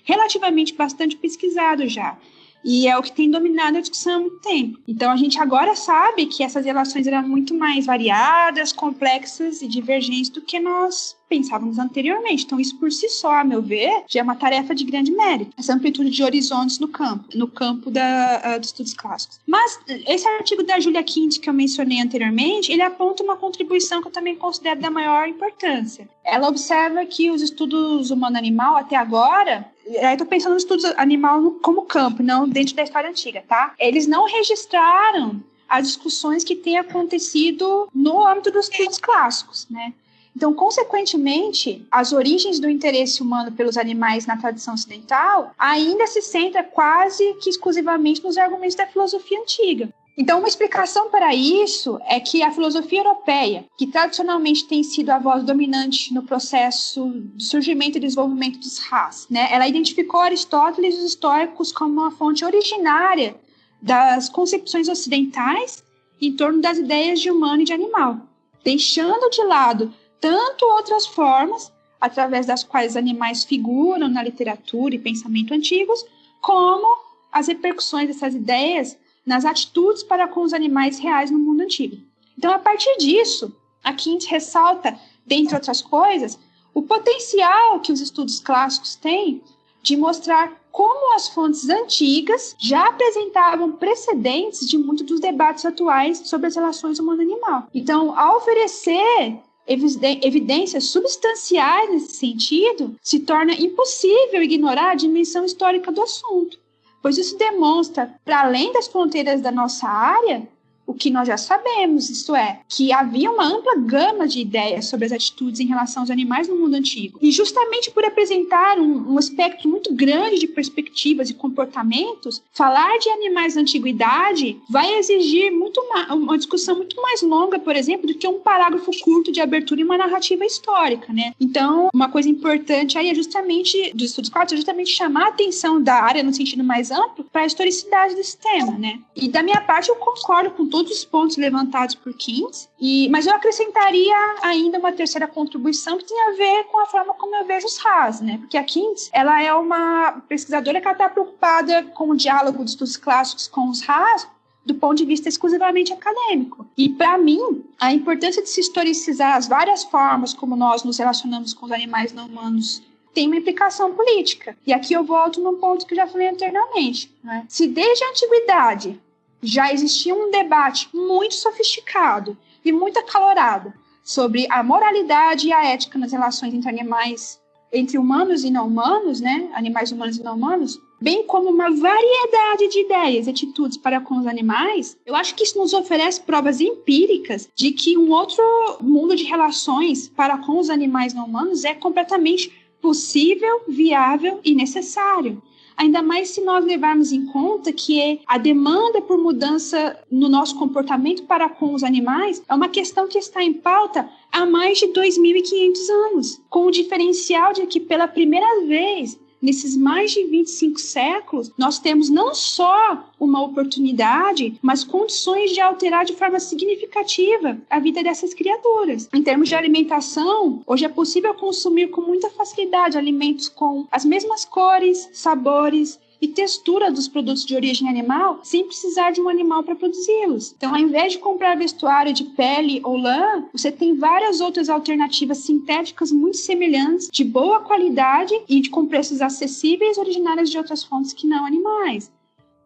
relativamente bastante pesquisado já. E é o que tem dominado a discussão há muito tempo. Então, a gente agora sabe que essas relações eram muito mais variadas, complexas e divergentes do que nós pensávamos anteriormente. Então, isso por si só, a meu ver, já é uma tarefa de grande mérito. Essa amplitude de horizontes no campo dos estudos clássicos. Mas, esse artigo da Julia Quint, que eu mencionei anteriormente, ele aponta uma contribuição que eu também considero da maior importância. Ela observa que os estudos humano-animal, até agora, eu estou pensando nos estudos animal como campo, não dentro da história antiga, tá? Eles não registraram as discussões que têm acontecido no âmbito dos estudos clássicos, né? Então, consequentemente, as origens do interesse humano pelos animais na tradição ocidental ainda se centra quase que exclusivamente nos argumentos da filosofia antiga. Então, uma explicação para isso é que a filosofia europeia, que tradicionalmente tem sido a voz dominante no processo de surgimento e desenvolvimento dos Haas, né, ela identificou Aristóteles e os estoicos como uma fonte originária das concepções ocidentais em torno das ideias de humano e de animal, deixando de lado tanto outras formas, através das quais os animais figuram na literatura e pensamento antigos, como as repercussões dessas ideias nas atitudes para com os animais reais no mundo antigo. Então, a partir disso, a Quint ressalta, dentre outras coisas, o potencial que os estudos clássicos têm de mostrar como as fontes antigas já apresentavam precedentes de muitos dos debates atuais sobre as relações humano-animal. Então, ao oferecer evidências substanciais nesse sentido, se torna impossível ignorar a dimensão histórica do assunto, pois isso demonstra, para além das fronteiras da nossa área, o que nós já sabemos, isto é, que havia uma ampla gama de ideias sobre as atitudes em relação aos animais no mundo antigo. E justamente por apresentar um espectro muito grande de perspectivas e comportamentos, falar de animais na antiguidade vai exigir uma discussão muito mais longa, por exemplo, do que um parágrafo curto de abertura em uma narrativa histórica, né? Então, uma coisa importante aí é justamente, dos estudos clássicos, é justamente chamar a atenção da área no sentido mais amplo para a historicidade desse tema, né? E da minha parte, eu concordo com todos os pontos levantados por Quint, mas eu acrescentaria ainda uma terceira contribuição que tem a ver com a forma como eu vejo os Haas, né? Porque a Quint, ela é uma pesquisadora que está preocupada com o diálogo dos estudos clássicos com os Haas do ponto de vista exclusivamente acadêmico. E, para mim, a importância de se historicizar as várias formas como nós nos relacionamos com os animais não humanos tem uma implicação política. E aqui eu volto num ponto que eu já falei anteriormente, né? Se desde a antiguidade já existia um debate muito sofisticado e muito acalorado sobre a moralidade e a ética nas relações entre animais, entre humanos e não humanos, né? Animais humanos e não humanos. bem como uma variedade de ideias e atitudes para com os animais, eu acho que isso nos oferece provas empíricas de que um outro mundo de relações para com os animais não humanos é completamente possível, viável e necessário. Ainda mais se nós levarmos em conta que a demanda por mudança no nosso comportamento para com os animais é uma questão que está em pauta há mais de 2.500 anos, com o diferencial de que pela primeira vez nesses mais de 25 séculos, nós temos não só uma oportunidade, mas condições de alterar de forma significativa a vida dessas criaturas. Em termos de alimentação, hoje é possível consumir com muita facilidade alimentos com as mesmas cores, sabores e textura dos produtos de origem animal, sem precisar de um animal para produzi-los. Então, ao invés de comprar vestuário de pele ou lã, você tem várias outras alternativas sintéticas muito semelhantes, de boa qualidade e com preços acessíveis, originárias de outras fontes que não animais.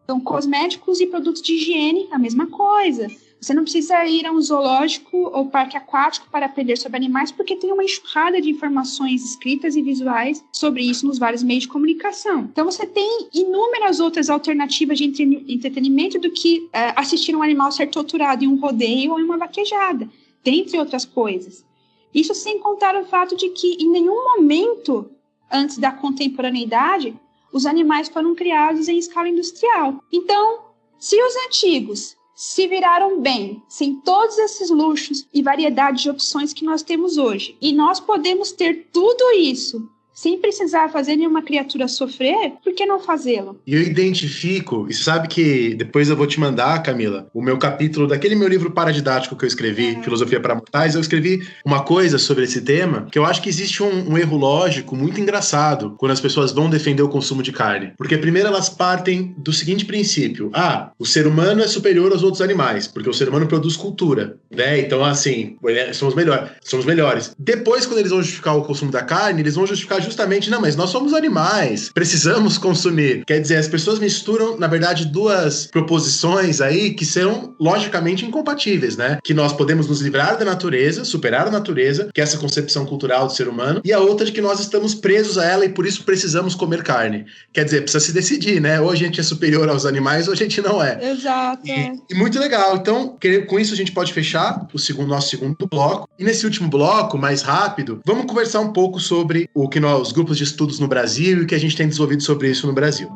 Então, cosméticos e produtos de higiene, a mesma coisa. Você não precisa ir a um zoológico ou parque aquático para aprender sobre animais, porque tem uma enxurrada de informações escritas e visuais sobre isso nos vários meios de comunicação. Então, você tem inúmeras outras alternativas de entretenimento do que assistir um animal ser torturado em um rodeio ou em uma vaquejada, dentre outras coisas. Isso sem contar o fato de que, em nenhum momento antes da contemporaneidade, os animais foram criados em escala industrial. Então, se os antigos se viraram bem, sem todos esses luxos e variedade de opções que nós temos hoje, e nós podemos ter tudo isso sem precisar fazer nenhuma criatura sofrer, por que não fazê-lo? E eu identifico, e sabe que depois eu vou te mandar, Camila, o meu capítulo daquele meu livro paradidático que eu escrevi, Filosofia para Mortais, eu escrevi uma coisa sobre esse tema, que eu acho que existe um erro lógico muito engraçado quando as pessoas vão defender o consumo de carne. Porque primeiro elas partem do seguinte princípio: o ser humano é superior aos outros animais, porque o ser humano produz cultura, né? Então, assim, somos melhores. Depois, quando eles vão justificar o consumo da carne, eles vão justificar justamente, não, mas nós somos animais, precisamos consumir. Quer dizer, as pessoas misturam, na verdade, duas proposições aí que são logicamente incompatíveis, né? Que nós podemos nos livrar da natureza, superar a natureza, que é essa concepção cultural do ser humano, e a outra de que nós estamos presos a ela e por isso precisamos comer carne. Quer dizer, precisa se decidir, né? Ou a gente é superior aos animais ou a gente não é. Exato. E muito legal. Então, com isso a gente pode fechar nosso segundo bloco. E nesse último bloco, mais rápido, vamos conversar um pouco sobre o que os grupos de estudos no Brasil e o que a gente tem desenvolvido sobre isso no Brasil.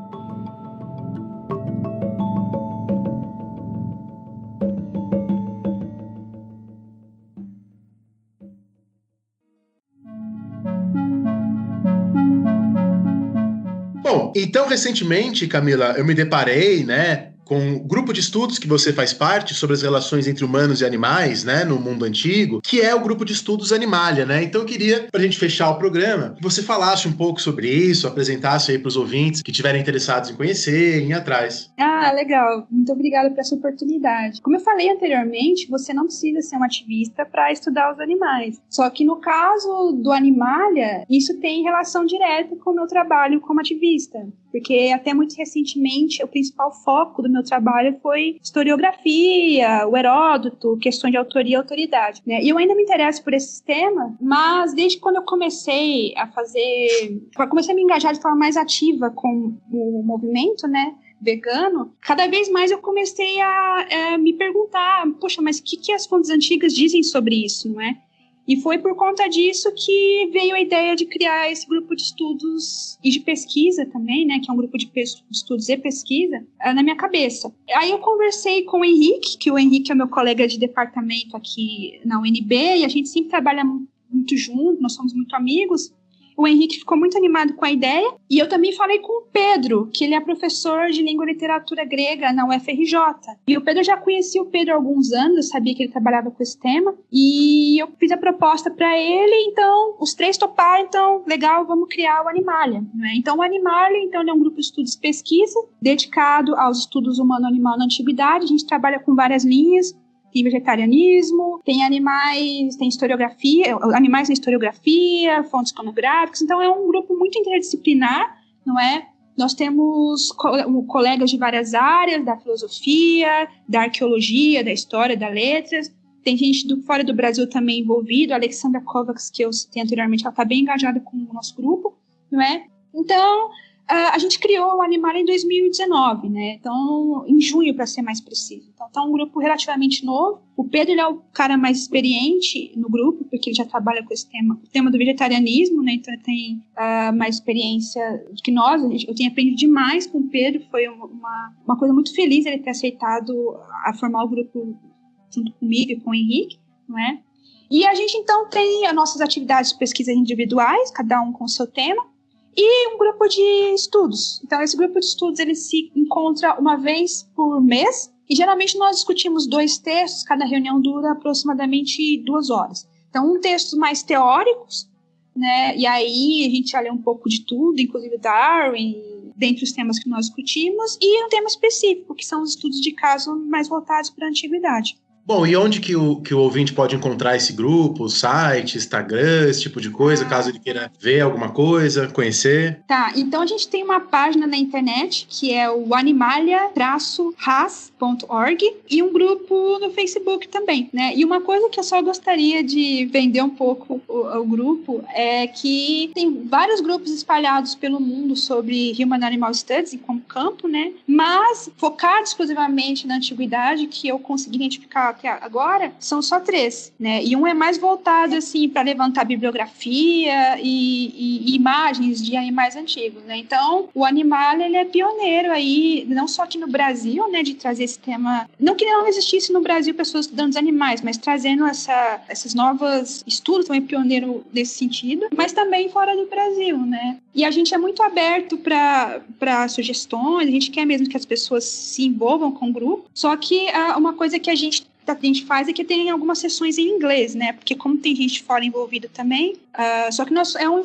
Bom, então recentemente, Camila, eu me deparei, né, com um grupo de estudos que você faz parte sobre as relações entre humanos e animais, né, no mundo antigo, que é o grupo de estudos Animalia, né? Então eu queria, pra gente fechar o programa, que você falasse um pouco sobre isso, apresentasse aí pros ouvintes que estiverem interessados em conhecer, em ir atrás. Legal. Muito obrigada por essa oportunidade. Como eu falei anteriormente, você não precisa ser um ativista para estudar os animais. Só que no caso do Animalia, isso tem relação direta com o meu trabalho como ativista. Porque até muito recentemente o principal foco do meu trabalho foi historiografia, o Heródoto, questões de autoria e autoridade, né? E eu ainda me interesso por esse tema, mas desde quando eu comecei a me engajar de forma mais ativa com o movimento, né, vegano, cada vez mais eu comecei a me perguntar, poxa, mas o que as fontes antigas dizem sobre isso, não é? E foi por conta disso que veio a ideia de criar esse grupo de estudos e de pesquisa também, né, que é um grupo de estudos e pesquisa, na minha cabeça. Aí eu conversei com o Henrique, que o Henrique é meu colega de departamento aqui na UNB, e a gente sempre trabalha muito junto, nós somos muito amigos. O Henrique ficou muito animado com a ideia, e eu também falei com o Pedro, que ele é professor de língua e literatura grega na UFRJ. E o Pedro, já conhecia o Pedro há alguns anos, eu sabia que ele trabalhava com esse tema, e eu fiz a proposta para ele, então os três toparam, então legal, vamos criar o Animalia, né? Então o Animalia, então, é um grupo de estudos e pesquisa dedicado aos estudos humano-animal na antiguidade. A gente trabalha com várias linhas. Tem vegetarianismo, tem animais, tem historiografia, animais na historiografia, fontes iconográficas. Então é um grupo muito interdisciplinar, não é? Nós temos colegas de várias áreas, da filosofia, da arqueologia, da história, das letras. Tem gente fora do Brasil também envolvido. A Alexandra Kovacs, que eu citei anteriormente, ela está bem engajada com o nosso grupo, não é? Então, A gente criou o Animalia em 2019, né? Então, em junho, para ser mais preciso. Então, tá um grupo relativamente novo. O Pedro, ele é o cara mais experiente no grupo, porque ele já trabalha com esse tema, o tema do vegetarianismo, né? Então, ele tem mais experiência do que nós. Eu tenho aprendido demais com o Pedro. Foi uma coisa muito feliz ele ter aceitado a formar o grupo junto comigo e com o Henrique, não é? E a gente, então, tem as nossas atividades de pesquisa individuais, cada um com o seu tema, e um grupo de estudos. Então, esse grupo de estudos, ele se encontra uma vez por mês, e geralmente nós discutimos 2 textos, cada reunião dura aproximadamente 2 horas. Então, textos mais teóricos, né, e aí a gente já lê um pouco de tudo, inclusive Darwin, dentre os temas que nós discutimos, e um tema específico, que são os estudos de caso mais voltados para a antiguidade. Bom, e onde que o ouvinte pode encontrar esse grupo? Site, Instagram, esse tipo de coisa, caso ele queira ver alguma coisa, conhecer? Tá, então a gente tem uma página na internet, que é o animalia-ras.org, e um grupo no Facebook também, né? E uma coisa que eu só gostaria de vender um pouco o grupo é que tem vários grupos espalhados pelo mundo sobre Human Animal Studies como campo, né? Mas focados exclusivamente na antiguidade, que eu consegui identificar até agora, são só 3, né? E um é mais voltado, assim, para levantar bibliografia e imagens de animais antigos, né? Então, o Animalia, ele é pioneiro aí, não só aqui no Brasil, né, de trazer esse tema, não que não existisse no Brasil pessoas estudando os animais, mas trazendo essas novas estudos, também pioneiro nesse sentido, mas também fora do Brasil, né? E a gente é muito aberto para sugestões, a gente quer mesmo que as pessoas se envolvam com o grupo, só que uma coisa que a gente faz é que tem algumas sessões em inglês, né? Porque como tem gente fora envolvida também, só que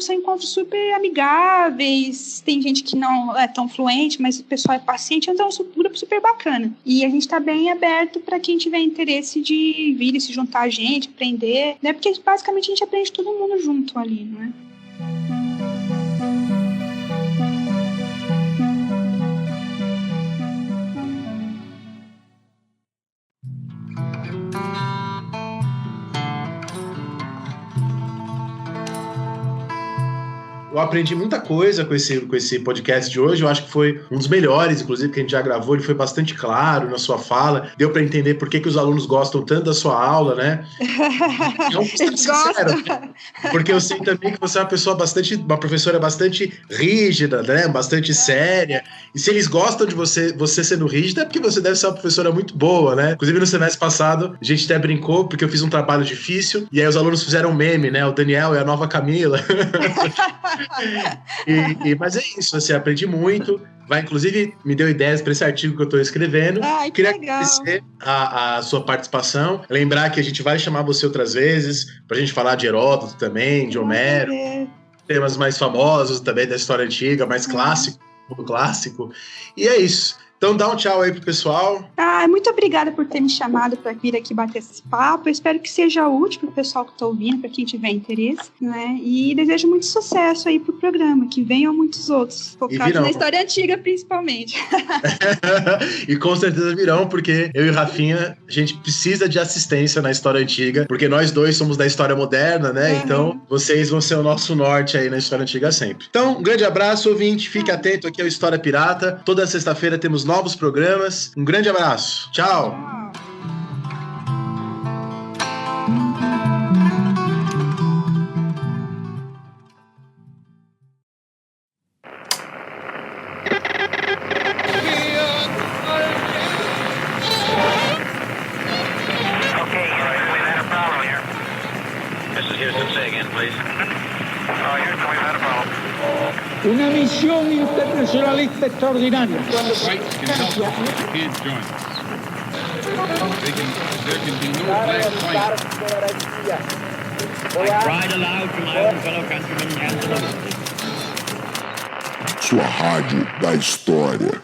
são encontros super amigáveis, tem gente que não é tão fluente, mas o pessoal é paciente, então é um grupo super bacana. E a gente tá bem aberto para quem tiver interesse de vir e se juntar a gente, aprender, né? Porque basicamente a gente aprende todo mundo junto ali, não é? Eu aprendi muita coisa com esse podcast de hoje. Eu acho que foi um dos melhores, inclusive, que a gente já gravou. Ele foi bastante claro na sua fala. Deu para entender por que os alunos gostam tanto da sua aula, né? Não custa sincero, né? Porque eu sei também que você é uma professora bastante rígida, né? Bastante séria. E se eles gostam de você sendo rígida, é porque você deve ser uma professora muito boa, né? Inclusive, no semestre passado, a gente até brincou, porque eu fiz um trabalho difícil, e aí os alunos fizeram um meme, né? O Daniel é a nova Camila. Mas é isso, assim, aprendi muito. Inclusive, me deu ideias para esse artigo que eu estou escrevendo. Ai, que Queria legal. agradecer a sua participação. Lembrar que a gente vai chamar você outras vezes para a gente falar de Heródoto também, de Homero, temas mais famosos também da história antiga, mais clássico, muito clássico. E é isso. Então dá um tchau aí pro pessoal. Muito obrigada por ter me chamado para vir aqui bater esse papo. Eu espero que seja útil pro pessoal que está ouvindo, para quem tiver interesse, né? E desejo muito sucesso aí pro programa, que venham muitos outros, focados na história antiga, principalmente. E com certeza virão, porque eu e o Rafinha, a gente precisa de assistência na história antiga, porque nós dois somos da história moderna, né? Então, vocês vão ser o nosso norte aí na história antiga sempre. Então, um grande abraço, ouvinte. Fique atento aqui ao História Pirata. Toda sexta-feira temos novos programas. Um grande abraço. Tchau. Una misión internacionalista extraordinaria. Whites can help us. Can't join us. There can be no black fight. I cried aloud to my own fellow countrymen and the Lord. Sua rádio da história.